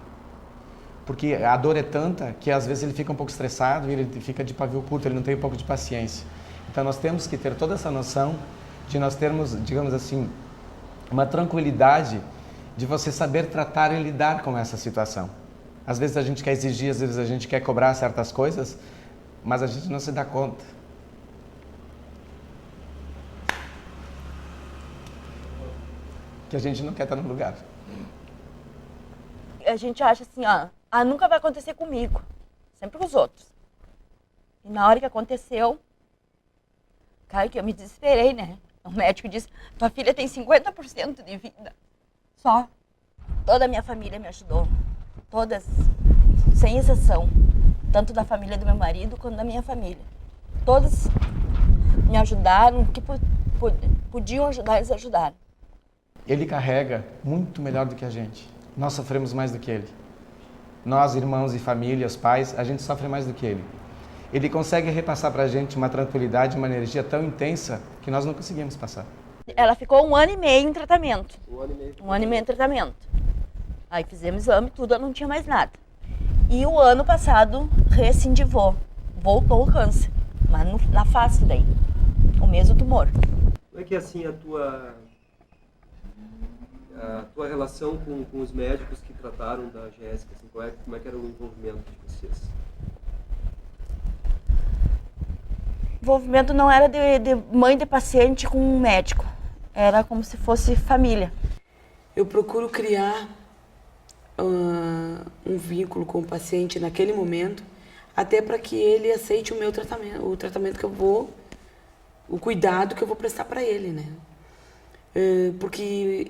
Porque a dor é tanta que, às vezes, ele fica um pouco estressado e ele fica de pavio curto, ele não tem um pouco de paciência. Então, nós temos que ter toda essa noção de nós termos, digamos assim, uma tranquilidade de você saber tratar e lidar com essa situação. Às vezes a gente quer exigir, às vezes a gente quer cobrar certas coisas, mas a gente não se dá conta. Que a gente não quer estar no lugar. A gente acha assim, nunca vai acontecer comigo, sempre com os outros. E na hora que aconteceu, cara, que eu me desesperei, né? O médico disse, tua filha tem 50% de vida, só. Toda a minha família me ajudou. Todas, sem exceção. Tanto da família do meu marido quanto da minha família. Todos me ajudaram, o que podiam ajudar, eles ajudaram. Ele carrega muito melhor do que a gente. Nós sofremos mais do que ele. Nós, irmãos e família, os pais, a gente sofre mais do que ele. Ele consegue repassar pra gente uma tranquilidade, uma energia tão intensa que nós não conseguimos passar. Ela ficou 1 ano e meio em tratamento. 1 ano e meio. 1 ano e meio em tratamento. Aí fizemos exame, tudo, ela não tinha mais nada. E o ano passado recidivou, voltou o câncer, mas na face daí, o mesmo tumor. Como é que é assim a tua relação com os médicos que trataram da Jéssica? Assim, como é que era o envolvimento de vocês? O envolvimento não era de mãe de paciente com um médico, era como se fosse família. Eu procuro criar um vínculo com o paciente naquele momento, até para que ele aceite o meu tratamento, o tratamento que eu vou, o cuidado que eu vou prestar para ele, né? Porque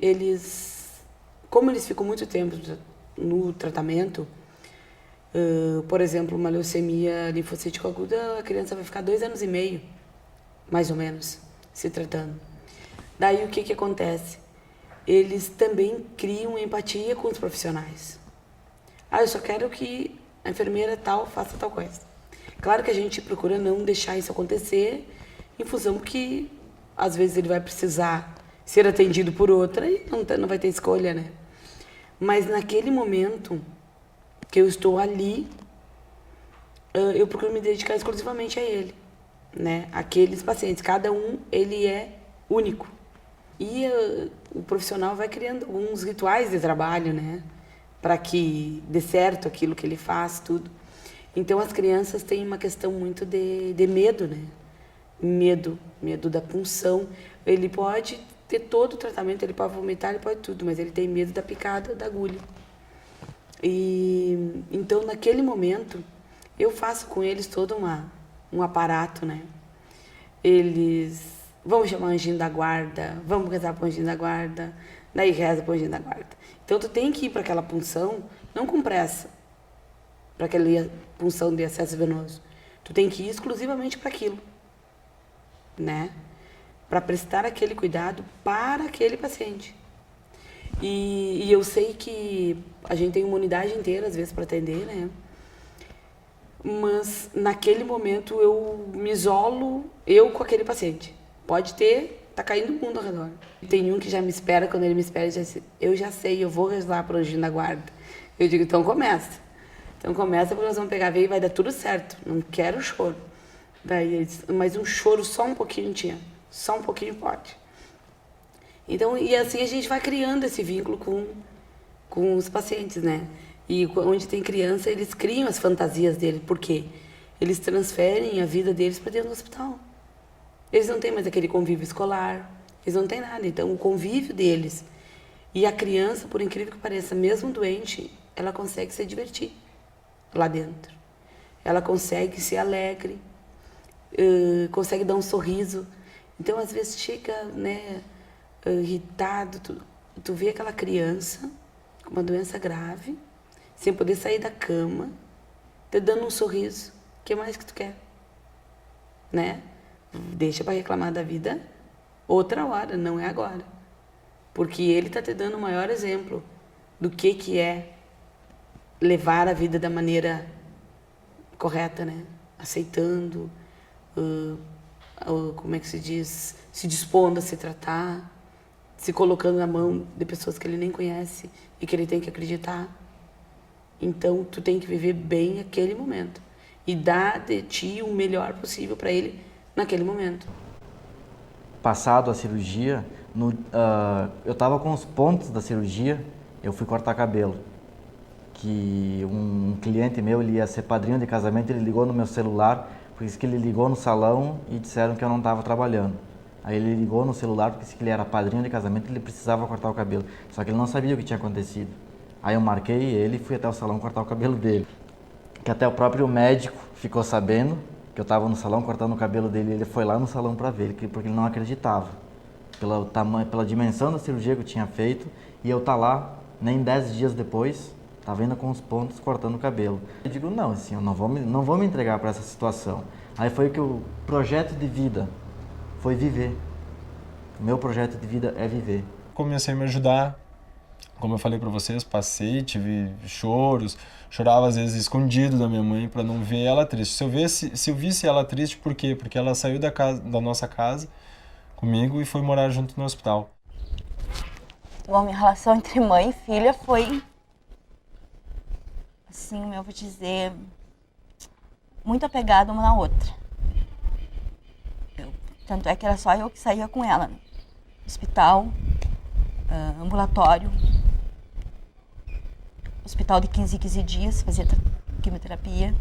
como eles ficam muito tempo no tratamento, por exemplo, uma leucemia linfocítica aguda, a criança vai ficar 2 anos e meio, mais ou menos, se tratando. Daí o que acontece? Eles também criam empatia com os profissionais. Eu só quero que a enfermeira tal faça tal coisa. Claro que a gente procura não deixar isso acontecer, em função que às vezes ele vai precisar ser atendido por outra e não vai ter escolha, né? Mas naquele momento que eu estou ali, eu procuro me dedicar exclusivamente a ele, né? Aqueles pacientes, cada um, ele é único. E o profissional vai criando alguns rituais de trabalho, né? Para que dê certo aquilo que ele faz, tudo. Então, as crianças têm uma questão muito de medo, né? Medo da punção. Ele pode ter todo o tratamento, ele pode vomitar, ele pode tudo, mas ele tem medo da picada da agulha. E então, naquele momento, eu faço com eles todo um aparato, né? Vamos chamar o anjinho da guarda, vamos rezar para o anjinho da guarda, daí reza para o anjinho da guarda. Então, tu tem que ir para aquela punção, não com pressa, para aquela punção de acesso venoso. Tu tem que ir exclusivamente para aquilo, né? Para prestar aquele cuidado para aquele paciente. E eu sei que a gente tem uma unidade inteira, às vezes, para atender, né? Mas, naquele momento, eu me isolo, eu com aquele paciente. Pode tá caindo o mundo ao redor. Tem um que já me espera, quando ele me espera, eu já sei, eu vou rezar para o anjinho da guarda. Eu digo, então começa. Então começa, porque nós vamos pegar veio e vai dar tudo certo. Não quero choro. Daí ele disse, mas um choro só um pouquinho tinha. Só um pouquinho pode. Então, e assim a gente vai criando esse vínculo com os pacientes, né? E onde tem criança, eles criam as fantasias dele. Por quê? Eles transferem a vida deles para dentro do hospital. Eles não têm mais aquele convívio escolar, eles não têm nada. Então, o convívio deles e a criança, por incrível que pareça, mesmo doente, ela consegue se divertir lá dentro. Ela consegue ser alegre, consegue dar um sorriso. Então, às vezes, chega, né, irritado, tu vê aquela criança com uma doença grave, sem poder sair da cama, te dando um sorriso. O que mais que tu quer? Né? Deixa para reclamar da vida outra hora, não é agora. Porque ele está te dando o maior exemplo do que é levar a vida da maneira correta, né? Aceitando, como é que se diz? Se dispondo a se tratar, se colocando na mão de pessoas que ele nem conhece e que ele tem que acreditar. Então, tu tem que viver bem aquele momento e dar de ti o melhor possível para ele naquele momento. Passado a cirurgia, eu estava com os pontos da cirurgia, eu fui cortar cabelo. Que um cliente meu, ele ia ser padrinho de casamento, ele ligou no meu celular, por isso que ele ligou no salão e disseram que eu não estava trabalhando. Aí ele ligou no celular porque disse que ele era padrinho de casamento e ele precisava cortar o cabelo. Só que ele não sabia o que tinha acontecido. Aí eu marquei ele e fui até o salão cortar o cabelo dele. Que até o próprio médico ficou sabendo que eu estava no salão cortando o cabelo dele, ele foi lá no salão para ver, porque ele não acreditava. Pela dimensão da cirurgia que eu tinha feito, e eu estar lá Nem 10 dias depois, estava ainda com os pontos cortando o cabelo. Eu digo, não, assim, eu não vou me entregar para essa situação. Aí foi que o projeto de vida foi viver. O meu projeto de vida é viver. Comecei a me ajudar. Como eu falei para vocês, tive choros, chorava às vezes escondido da minha mãe para não ver ela triste. Se eu visse ela triste, por quê? Porque ela saiu da nossa casa comigo e foi morar junto no hospital. Bom, minha relação entre mãe e filha foi, assim, eu vou dizer, muito apegada uma na outra. Tanto é que era só eu que saía com ela, né? Hospital, ambulatório, hospital de 15 em 15 dias, fazia quimioterapia,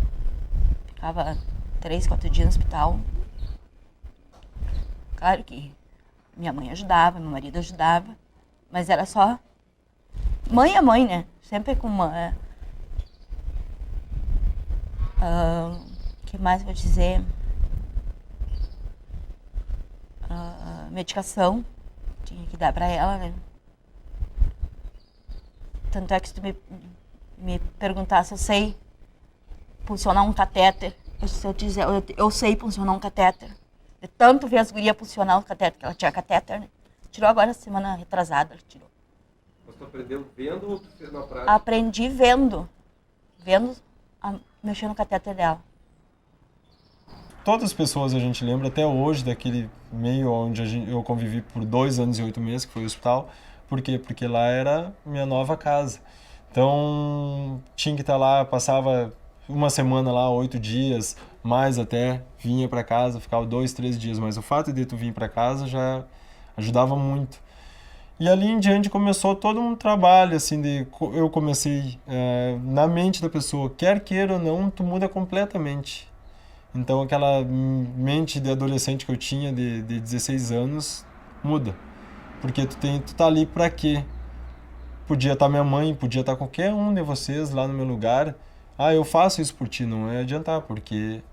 ficava 3, 4 dias no hospital. Claro que minha mãe ajudava, meu marido ajudava, mas era só mãe a mãe, né? Sempre com uma... que mais vou dizer? Medicação, tinha que dar pra ela, né? Tanto é que se tu me perguntar se eu sei funcionar um catéter, eu sei funcionar um catéter. De tanto ver as gurias funcionar o catéter, que ela tinha catéter, né? Tirou agora, semana retrasada, ela tirou. Mas tu aprendeu vendo ou tu fez na prática? Aprendi vendo mexer no catéter dela. Todas as pessoas a gente lembra até hoje daquele meio onde eu convivi por 2 anos e 8 meses, que foi o hospital. Por quê? Porque lá era minha nova casa. Então, tinha que estar lá, passava uma semana lá, 8 dias, mais até, vinha para casa, ficava 2, 3 dias. Mas o fato de tu vir para casa já ajudava muito. E ali em diante começou todo um trabalho, assim, eu comecei na mente da pessoa, quer queira ou não, tu muda completamente. Então aquela mente de adolescente que eu tinha de 16 anos muda. Porque tu tá ali pra quê? Podia estar minha mãe, podia estar qualquer um de vocês lá no meu lugar. Eu faço isso por ti, não é adiantar, porque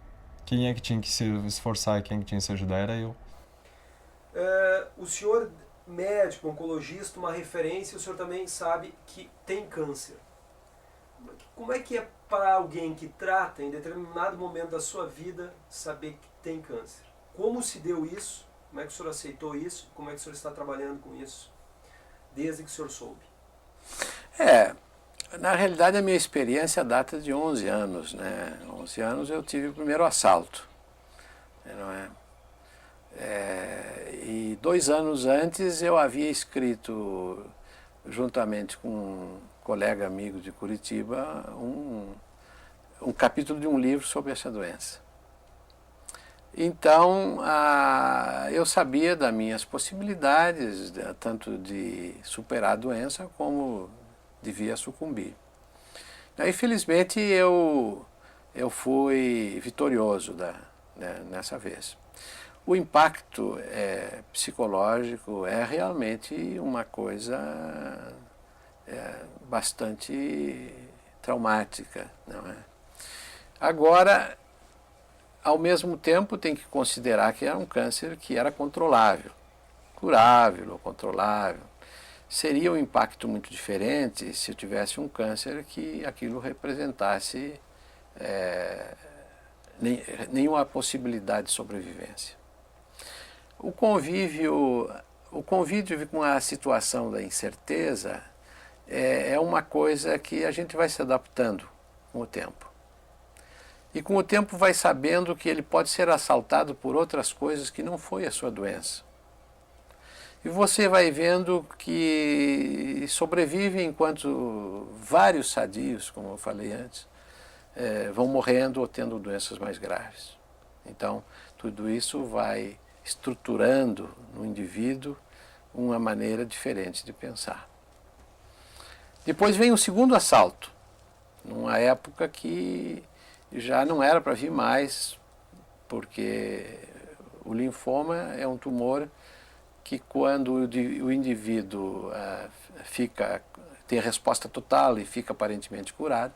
quem é que tinha que se esforçar, quem é que tinha que se ajudar era eu. O senhor, médico, oncologista, uma referência, o senhor também sabe que tem câncer. Como é que é para alguém que trata em determinado momento da sua vida saber que tem câncer? Como se deu isso? Como é que o senhor aceitou isso? Como é que o senhor está trabalhando com isso? Desde que o senhor soube. Na realidade a minha experiência data de 11 anos, né? 11 anos eu tive o primeiro assalto, não é? E 2 anos antes eu havia escrito, juntamente com um colega amigo de Curitiba, um capítulo de um livro sobre essa doença. Então, eu sabia das minhas possibilidades, tanto de superar a doença como de vir a sucumbir. Infelizmente, eu fui vitorioso nessa vez. O impacto psicológico é realmente uma coisa bastante traumática, não é? Agora, ao mesmo tempo, tem que considerar que era um câncer que era controlável, curável ou controlável. Seria um impacto muito diferente se eu tivesse um câncer que aquilo representasse nenhuma possibilidade de sobrevivência. O convívio com a situação da incerteza é uma coisa que a gente vai se adaptando com o tempo. E com o tempo vai sabendo que ele pode ser assaltado por outras coisas que não foi a sua doença. E você vai vendo que sobrevive enquanto vários sadios, como eu falei antes, vão morrendo ou tendo doenças mais graves. Então, tudo isso vai estruturando no indivíduo uma maneira diferente de pensar. Depois vem o segundo assalto, numa época que já não era para vir mais, porque o linfoma é um tumor que quando o indivíduo tem a resposta total e fica aparentemente curado,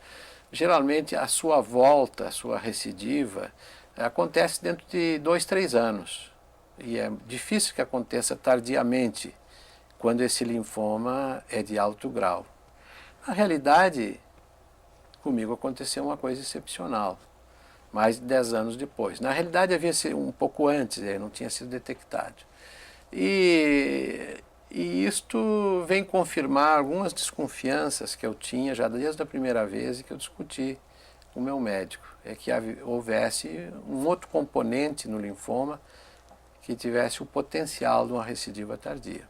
geralmente a sua volta, a sua recidiva, acontece dentro de 2, 3 anos. E é difícil que aconteça tardiamente, quando esse linfoma é de alto grau. Na realidade, comigo aconteceu uma coisa excepcional, mais de 10 anos depois. Na realidade, havia sido um pouco antes, não tinha sido detectado. E isto vem confirmar algumas desconfianças que eu tinha já desde a primeira vez que eu discuti com o meu médico. É que houvesse um outro componente no linfoma que tivesse o potencial de uma recidiva tardia.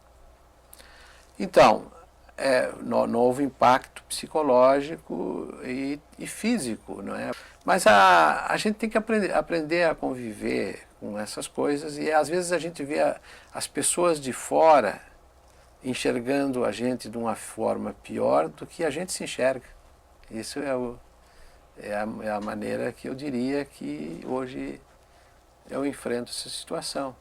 Então, não houve impacto psicológico e físico, não é? Mas a gente tem que aprender a conviver com essas coisas e às vezes a gente vê as pessoas de fora enxergando a gente de uma forma pior do que a gente se enxerga. Isso é a maneira que eu diria que hoje eu enfrento essa situação.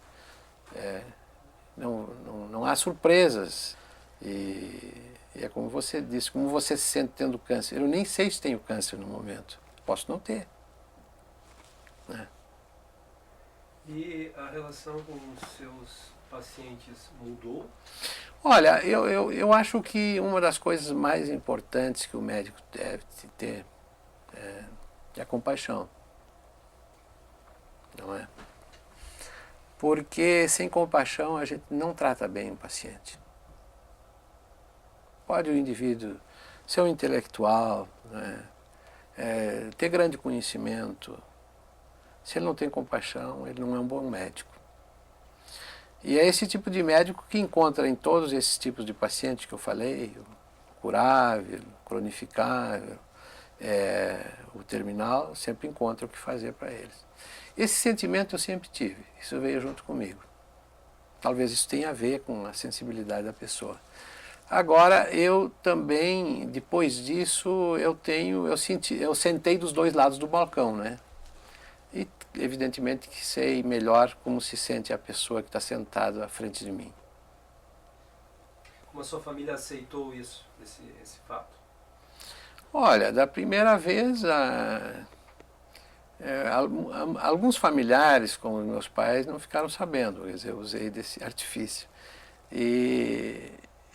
Não há surpresas. E é como você disse, como você se sente tendo câncer. Eu nem sei se tenho câncer no momento. Posso não ter. Né? E a relação com os seus pacientes mudou? Olha, eu acho que uma das coisas mais importantes que o médico deve ter é a compaixão. Não é? Porque sem compaixão a gente não trata bem o paciente. Pode o indivíduo ser um intelectual, né? Ter grande conhecimento. Se ele não tem compaixão, ele não é um bom médico. E é esse tipo de médico que encontra em todos esses tipos de pacientes que eu falei, o curável, o cronificável, o terminal, sempre encontra o que fazer para eles. Esse sentimento eu sempre tive, isso veio junto comigo. Talvez isso tenha a ver com a sensibilidade da pessoa. Agora, eu também, depois disso, eu sentei dos dois lados do balcão, né? E, evidentemente, que sei melhor como se sente a pessoa que está sentada à frente de mim. Como a sua família aceitou isso, esse fato? Olha, da primeira vez, alguns familiares, como os meus pais, não ficaram sabendo, quer dizer, eu usei desse artifício.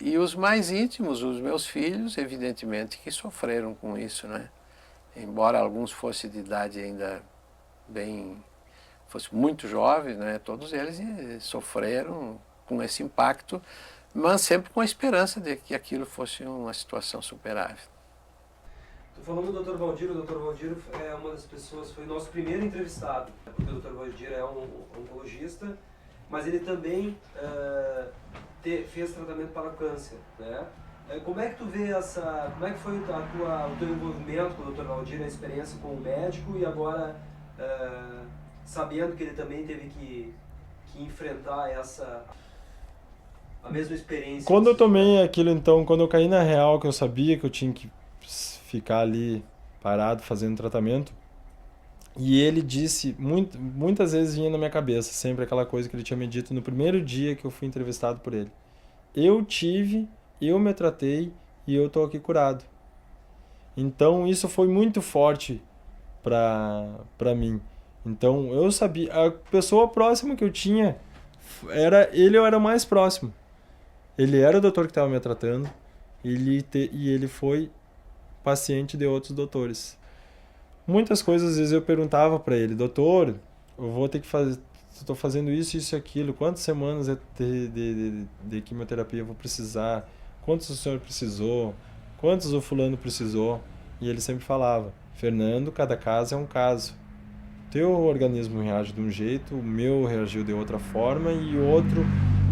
E os mais íntimos, os meus filhos, evidentemente que sofreram com isso, né? Embora alguns fossem de idade ainda fossem muito jovens, né? Todos eles sofreram com esse impacto, mas sempre com a esperança de que aquilo fosse uma situação superável. Estou falando do Dr. Valdir. O Dr. Valdir é uma das pessoas, foi o nosso primeiro entrevistado, porque o Dr. Valdir é um oncologista, mas ele também fez tratamento para câncer, né? Como é que tu vê como é que foi o teu envolvimento com o Dr. Valdir, a experiência com o médico e agora sabendo que ele também teve que enfrentar a mesma experiência? Quando eu tomei aquilo, então, quando eu caí na real, que eu sabia que eu tinha que ficar ali parado fazendo tratamento, e ele disse, muitas vezes vinha na minha cabeça, sempre aquela coisa que ele tinha me dito no primeiro dia que eu fui entrevistado por ele. Eu me tratei e eu tô aqui curado. Então isso foi muito forte pra mim. Então eu sabia, a pessoa próxima que eu tinha, eu era o mais próximo. Ele era o doutor que estava me tratando, e ele foi paciente de outros doutores. Muitas coisas, às vezes eu perguntava para ele, doutor, eu vou ter que fazer, estou fazendo isso e aquilo, quantas semanas de quimioterapia eu vou precisar, quantos o senhor precisou, quantos o fulano precisou, e ele sempre falava, Fernando, cada caso é um caso. Teu organismo reage de um jeito, o meu reagiu de outra forma e o outro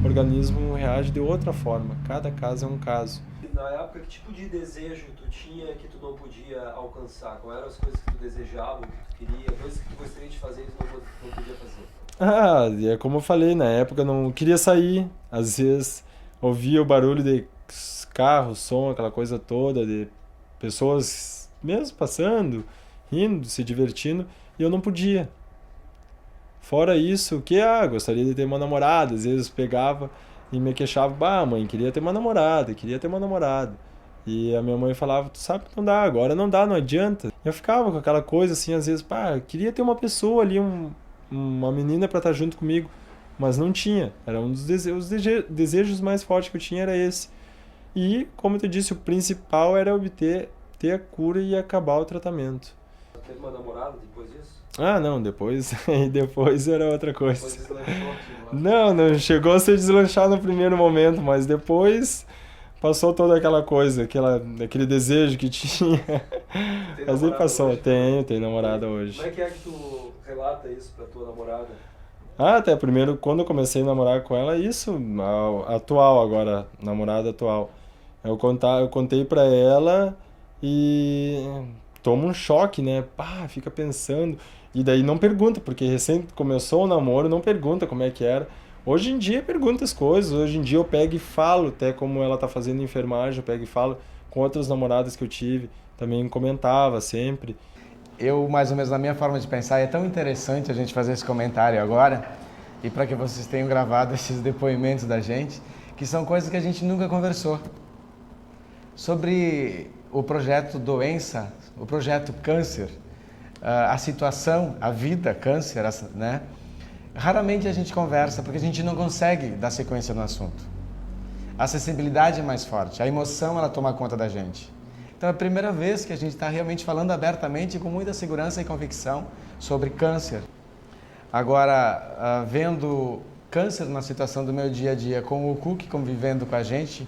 organismo reage de outra forma. Cada caso é um caso. Na época, que tipo de desejo tu tinha que tu não podia alcançar? Quais eram as coisas que tu desejava, que tu queria, coisas que tu gostaria de fazer e tu não podia fazer? É como eu falei, na época eu não queria sair. Às vezes ouvia o barulho de carro, som, aquela coisa toda, de pessoas mesmo passando, rindo, se divertindo, e eu não podia. Fora isso, gostaria de ter uma namorada, às vezes pegava e me queixava, mãe, queria ter uma namorada. E a minha mãe falava, tu sabe que não dá, agora não dá, não adianta. Eu ficava com aquela coisa assim, às vezes, eu queria ter uma pessoa ali, uma menina para estar junto comigo, mas não tinha. Era um dos desejos mais fortes que eu tinha, era esse. E, como tu disse, o principal era ter a cura e acabar o tratamento. Teve uma namorada depois disso? Ah, não, depois era outra coisa. Depois deslanchou? Não chegou a ser deslanchado no primeiro momento, mas depois passou toda aquela coisa, aquele desejo que tinha. Mas aí passou. Hoje? Tenho namorada hoje. Como é que tu relata isso pra tua namorada? Até primeiro, quando eu comecei a namorar com ela, isso, a atual agora, namorada atual. Eu contei pra ela e toma um choque, né? Pá, fica pensando. E daí não pergunta, porque recém começou o namoro, não pergunta como é que era. Hoje em dia pergunta as coisas, hoje em dia eu pego e falo, até como ela tá fazendo enfermagem, eu pego e falo com outras namoradas que eu tive, também comentava sempre. Eu, mais ou menos, na minha forma de pensar, é tão interessante a gente fazer esse comentário agora, e para que vocês tenham gravado esses depoimentos da gente, que são coisas que a gente nunca conversou. Sobre o projeto doença, o projeto câncer, a situação, a vida câncer, né? Raramente a gente conversa, porque a gente não consegue dar sequência no assunto. A sensibilidade é mais forte, a emoção ela toma conta da gente. Então é a primeira vez que a gente está realmente falando abertamente, com muita segurança e convicção, sobre câncer. Agora, vendo câncer na situação do meu dia a dia, com o Cook convivendo com a gente,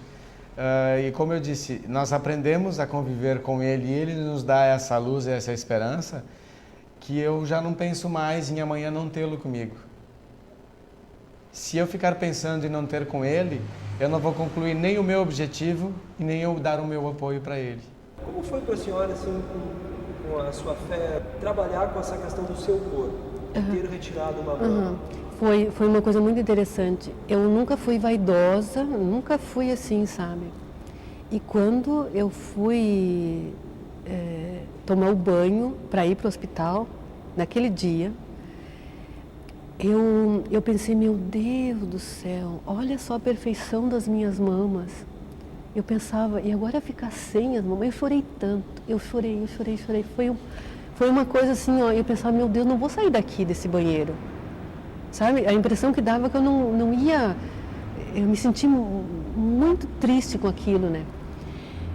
e como eu disse, nós aprendemos a conviver com ele e ele nos dá essa luz e essa esperança, que eu já não penso mais em amanhã não tê-lo comigo. Se eu ficar pensando em não ter com ele, eu não vou concluir nem o meu objetivo e nem eu dar o meu apoio para ele. Como foi para a senhora, assim, com a sua fé, trabalhar com essa questão do seu corpo, ter retirado uma mama? Foi uma coisa muito interessante. Eu nunca fui vaidosa, nunca fui assim, sabe? E quando eu fui tomar o banho para ir para o hospital, naquele dia, eu pensei, meu Deus do céu, olha só a perfeição das minhas mamas. Eu pensava, e agora ficar sem as mamas? Eu chorei tanto, eu chorei. Foi uma coisa assim, ó, eu pensava, meu Deus, não vou sair daqui desse banheiro. Sabe? A impressão que dava que eu não ia... Eu me senti muito triste com aquilo, né?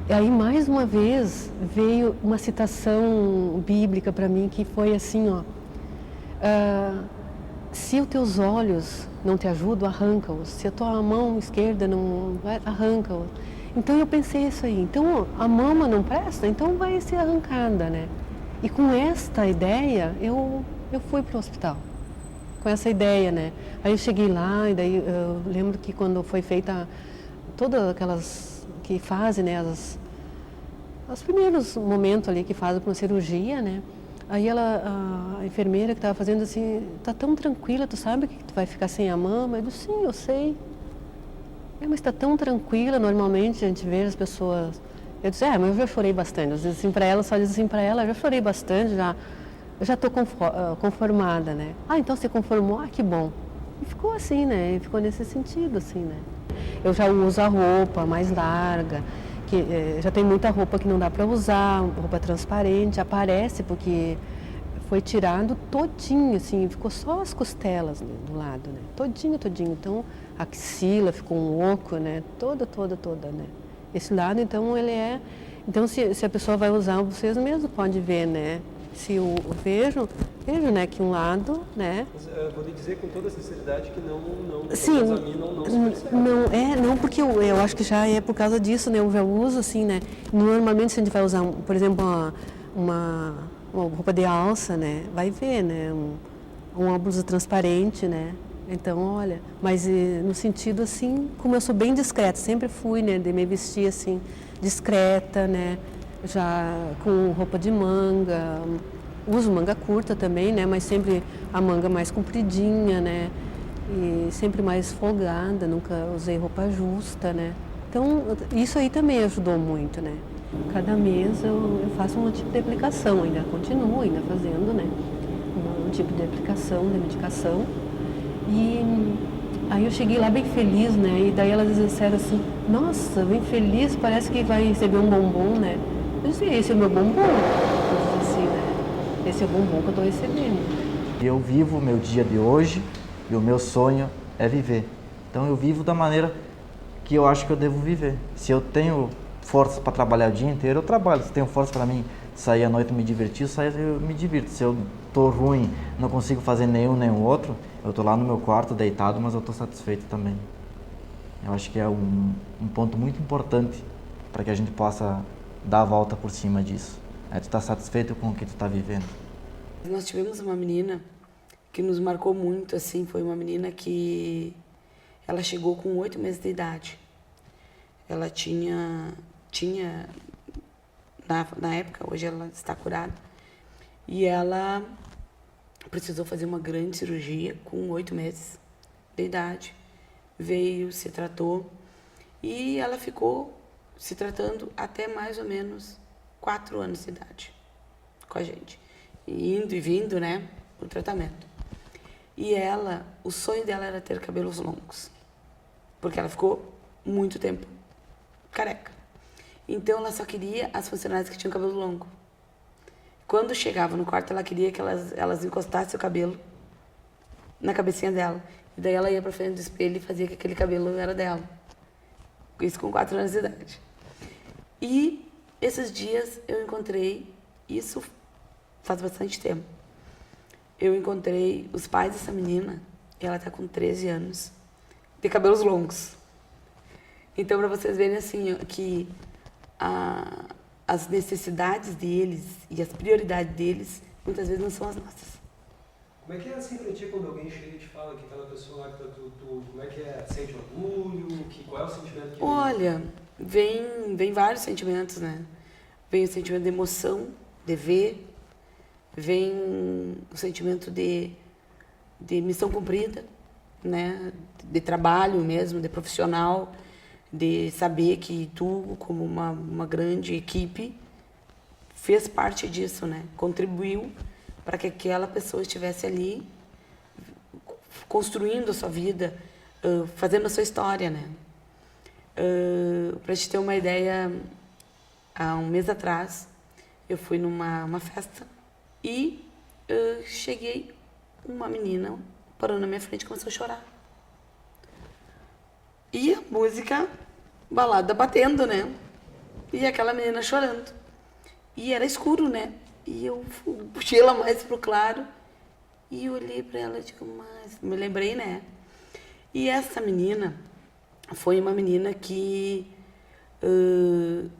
E aí, mais uma vez, veio uma citação bíblica para mim, que foi assim, ó... se os teus olhos não te ajudam, arranca-os. Se a tua mão esquerda não... arranca-os. Então, eu pensei isso aí. Então, a mama não presta, então vai ser arrancada, né? E com esta ideia, eu fui para o hospital. Com essa ideia, né? Aí eu cheguei lá, e daí eu lembro que quando foi feita todas aquelas que fazem, né, os primeiros momentos ali que fazem para uma cirurgia, né? Aí a enfermeira que estava fazendo assim, tá tão tranquila, tu sabe que tu vai ficar sem a mama? Eu disse, sim, eu sei. Mas está tão tranquila, normalmente a gente vê as pessoas... Eu disse, mas eu já chorei bastante. Às vezes assim para ela, só diz assim para ela, eu já chorei bastante, eu já estou conformada, né? Então você conformou? Que bom. E ficou assim, né? E ficou nesse sentido, assim, né? Eu já uso a roupa mais larga, que já tem muita roupa que não dá para usar, roupa transparente, aparece porque foi tirado todinho, assim, ficou só as costelas, né, do lado, né? Todinho. Então, a axila ficou um oco, né? Toda, né? Esse lado, então, ele é... Então, se a pessoa vai usar, vocês mesmos podem ver, né? Se eu vejo, né, que um lado, né? Mas, vou lhe dizer com toda sinceridade que não sim, a mim não se percebe. Não porque eu acho que já é por causa disso, né? Eu já uso, assim, né? Normalmente, se a gente vai usar, por exemplo, uma roupa de alça, né? Vai ver, né? Uma blusa transparente, né? Então, olha, mas no sentido, assim, como eu sou bem discreta, sempre fui, né? De me vestir, assim, discreta, né? Já com roupa de manga, uso manga curta também, né? Mas sempre a manga mais compridinha, né? E sempre mais folgada, nunca usei roupa justa, né? Então, isso aí também ajudou muito, né? Cada mês eu faço um tipo de aplicação, continuo fazendo, né? Um tipo de aplicação, de medicação. E aí eu cheguei lá bem feliz, né? E daí elas disseram assim, nossa, bem feliz, parece que vai receber um bombom, né? Eu disse, esse é o meu bombom. Eu disse assim, né? Esse é o bombom que eu estou recebendo. Eu vivo o meu dia de hoje e o meu sonho é viver. Então eu vivo da maneira que eu acho que eu devo viver. Se eu tenho força para trabalhar o dia inteiro, eu trabalho. Se tenho força para mim sair à noite e me divertir, eu me divirto. Se eu tô ruim, não consigo fazer nenhum nem o outro, eu tô lá no meu quarto deitado, mas eu tô satisfeito também. Eu acho que é um ponto muito importante para que a gente possa dar a volta por cima disso. É tu estar satisfeito com o que tu tá vivendo. Nós tivemos uma menina que nos marcou muito, assim, foi uma menina que ela chegou com 8 meses de idade. Ela tinha na época, hoje ela está curada, e ela precisou fazer uma grande cirurgia com 8 meses de idade. Veio, se tratou e ela ficou se tratando até mais ou menos 4 anos de idade com a gente. Indo e vindo, né, o tratamento. E ela, o sonho dela era ter cabelos longos, porque ela ficou muito tempo careca. Então ela só queria as funcionárias que tinham cabelo longo. Quando chegava no quarto, ela queria que elas encostassem o cabelo na cabecinha dela. E daí ela ia pra frente do espelho e fazia que aquele cabelo era dela. Isso com 4 anos de idade. E esses dias eu encontrei, isso faz bastante tempo, eu encontrei os pais dessa menina, e ela tá com 13 anos, de cabelos longos. Então, para vocês verem assim, que as necessidades deles e as prioridades deles, muitas vezes não são as nossas. Como é que é assim pra ti quando alguém chega e te fala que aquela pessoa lá que como é que é? Sente orgulho? Qual é o sentimento que Olha, vem vários sentimentos, né? Vem o sentimento de emoção, de ver, vem o sentimento de missão cumprida, né? De trabalho mesmo, de profissional, de saber que tu, como uma grande equipe, fez parte disso, né? Contribuiu para que aquela pessoa estivesse ali construindo a sua vida, fazendo a sua história, né? Para te ter uma ideia, há um mês atrás, eu fui numa festa e cheguei, uma menina parou na minha frente e começou a chorar. E a música, balada batendo, né? E aquela menina chorando. E era escuro, né? E eu puxei ela mais pro claro e olhei para ela e digo, mas me lembrei, né? E essa menina foi uma menina que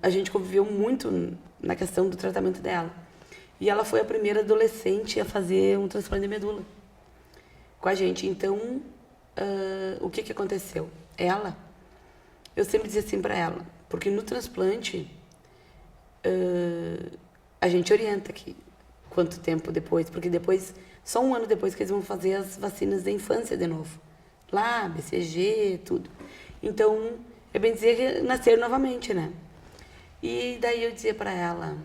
a gente conviveu muito na questão do tratamento dela. E ela foi a primeira adolescente a fazer um transplante de medula com a gente. Então, o que aconteceu? Eu sempre dizia assim para ela, porque no transplante a gente orienta aqui quanto tempo depois, porque depois, só 1 ano depois que eles vão fazer as vacinas da infância de novo. Lá, BCG, tudo. Então, é bem dizer nascer novamente, né? E daí eu dizia para ela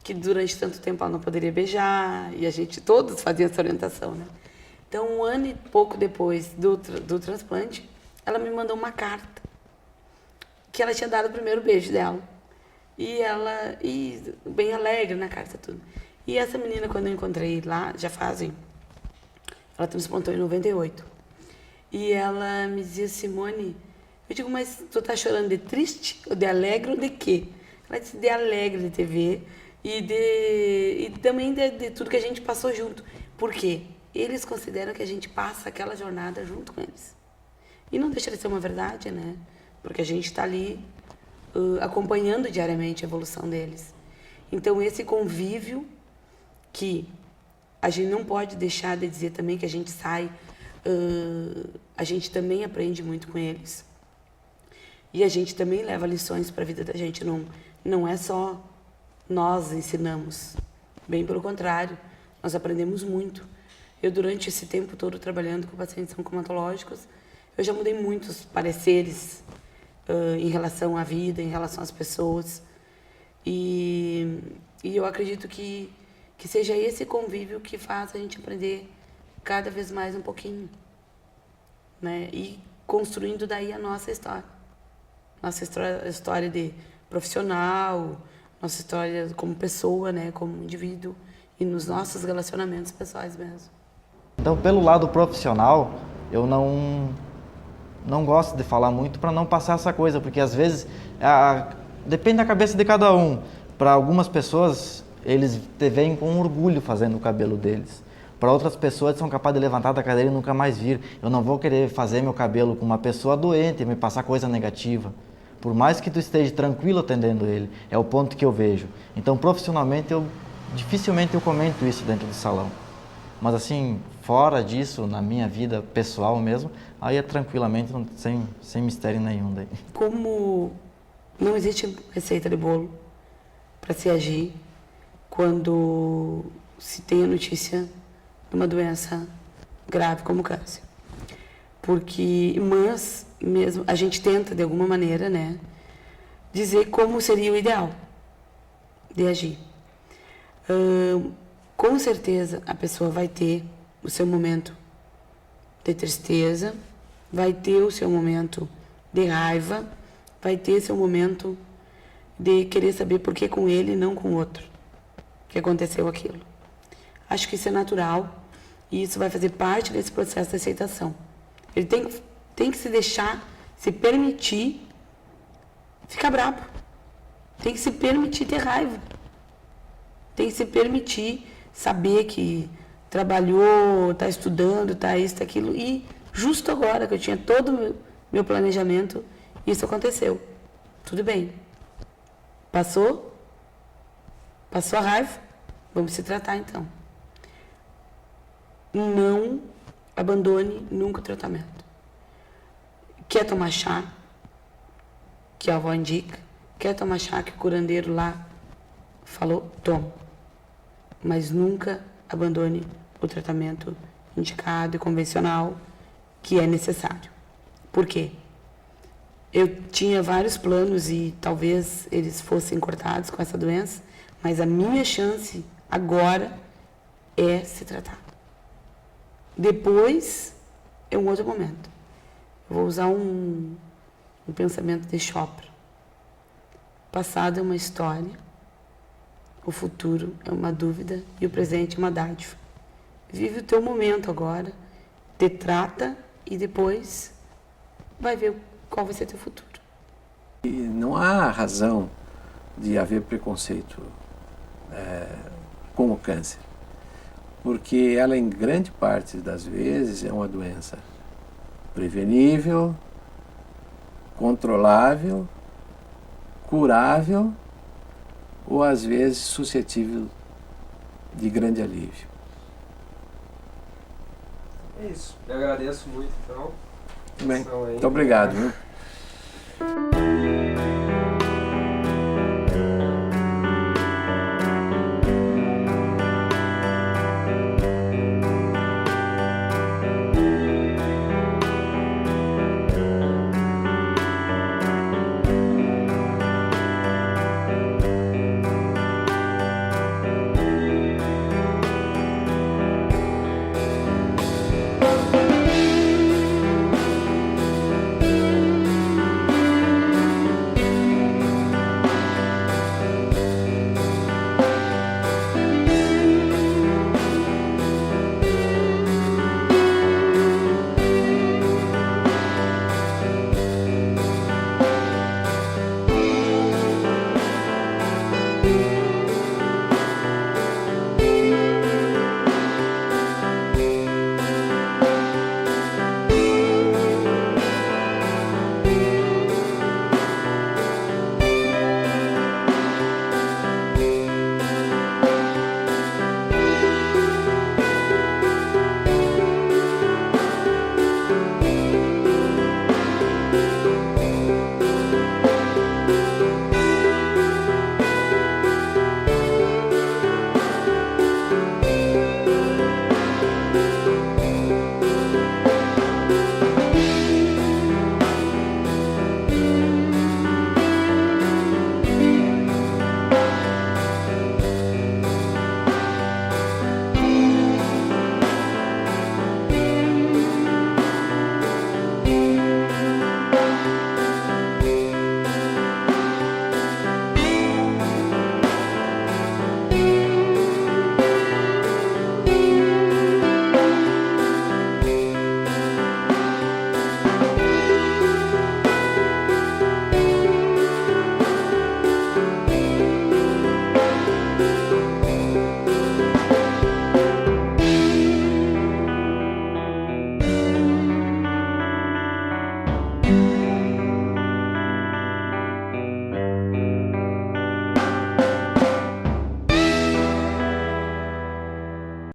que durante tanto tempo ela não poderia beijar, e a gente todos faziam essa orientação, né? Então, 1 ano e pouco depois do transplante, ela me mandou uma carta que ela tinha dado o primeiro beijo dela. E bem alegre na carta, tudo. E essa menina, quando eu encontrei lá, ela transplantou em 98. E ela me dizia, Simone, eu digo, mas tu tá chorando de triste, ou de alegre, ou de quê? Ela disse, de alegre de te ver e também de tudo que a gente passou junto. Por quê? Eles consideram que a gente passa aquela jornada junto com eles. E não deixa de ser uma verdade, né? Porque a gente está ali acompanhando diariamente a evolução deles. Então, esse convívio que a gente não pode deixar de dizer também que a gente sai, a gente também aprende muito com eles. E a gente também leva lições para a vida da gente. Não é só nós ensinamos. Bem pelo contrário, nós aprendemos muito. Eu, durante esse tempo todo trabalhando com pacientes oncomatológicos, eu já mudei muitos pareceres em relação à vida, em relação às pessoas. E eu acredito que seja esse convívio que faz a gente aprender cada vez mais um pouquinho, né? E construindo daí a nossa história. Nossa história de profissional, nossa história como pessoa, né? Como indivíduo e nos nossos relacionamentos pessoais mesmo. Então, pelo lado profissional, eu não gosto de falar muito para não passar essa coisa, porque às vezes depende da cabeça de cada um. Para algumas pessoas, eles te veem com orgulho fazendo o cabelo deles. Para outras pessoas, são capazes de levantar da cadeira e nunca mais vir. Eu não vou querer fazer meu cabelo com uma pessoa doente e me passar coisa negativa. Por mais que tu esteja tranquilo atendendo ele, é o ponto que eu vejo. Então, profissionalmente, dificilmente eu comento isso dentro do salão. Mas assim, fora disso, na minha vida pessoal mesmo, aí é tranquilamente, sem mistério nenhum daí. Como não existe receita de bolo para se agir quando se tem a notícia de uma doença grave como câncer. Mas mesmo a gente tenta de alguma maneira, né, dizer como seria o ideal de agir. Com certeza a pessoa vai ter o seu momento de tristeza, vai ter o seu momento de raiva, vai ter seu momento de querer saber por que com ele e não com o outro que aconteceu aquilo. Acho que isso é natural e isso vai fazer parte desse processo de aceitação. Ele tem que se deixar, se permitir ficar bravo, tem que se permitir ter raiva, tem que se permitir saber que trabalhou, está estudando, está isso, está aquilo, e justo agora que eu tinha todo o meu planejamento, isso aconteceu. Tudo bem. Passou a raiva, vamos se tratar então. Não abandone nunca o tratamento. Quer tomar chá, que a avó indica, quer tomar chá que o curandeiro lá falou, toma. Mas nunca abandone o tratamento indicado e convencional que é necessário. Por quê? Eu tinha vários planos e talvez eles fossem cortados com essa doença, mas a minha chance agora é se tratar. Depois é um outro momento. Eu vou usar um pensamento de Chopra. O passado é uma história, o futuro é uma dúvida e o presente é uma dádiva. Vive o teu momento agora, te trata e depois vai ver qual vai ser teu futuro. E não há razão de haver preconceito com o câncer, porque ela, em grande parte das vezes, é uma doença prevenível, controlável, curável ou, às vezes, suscetível de grande alívio. É isso. Eu agradeço muito, então. Bem, muito obrigado. Viu?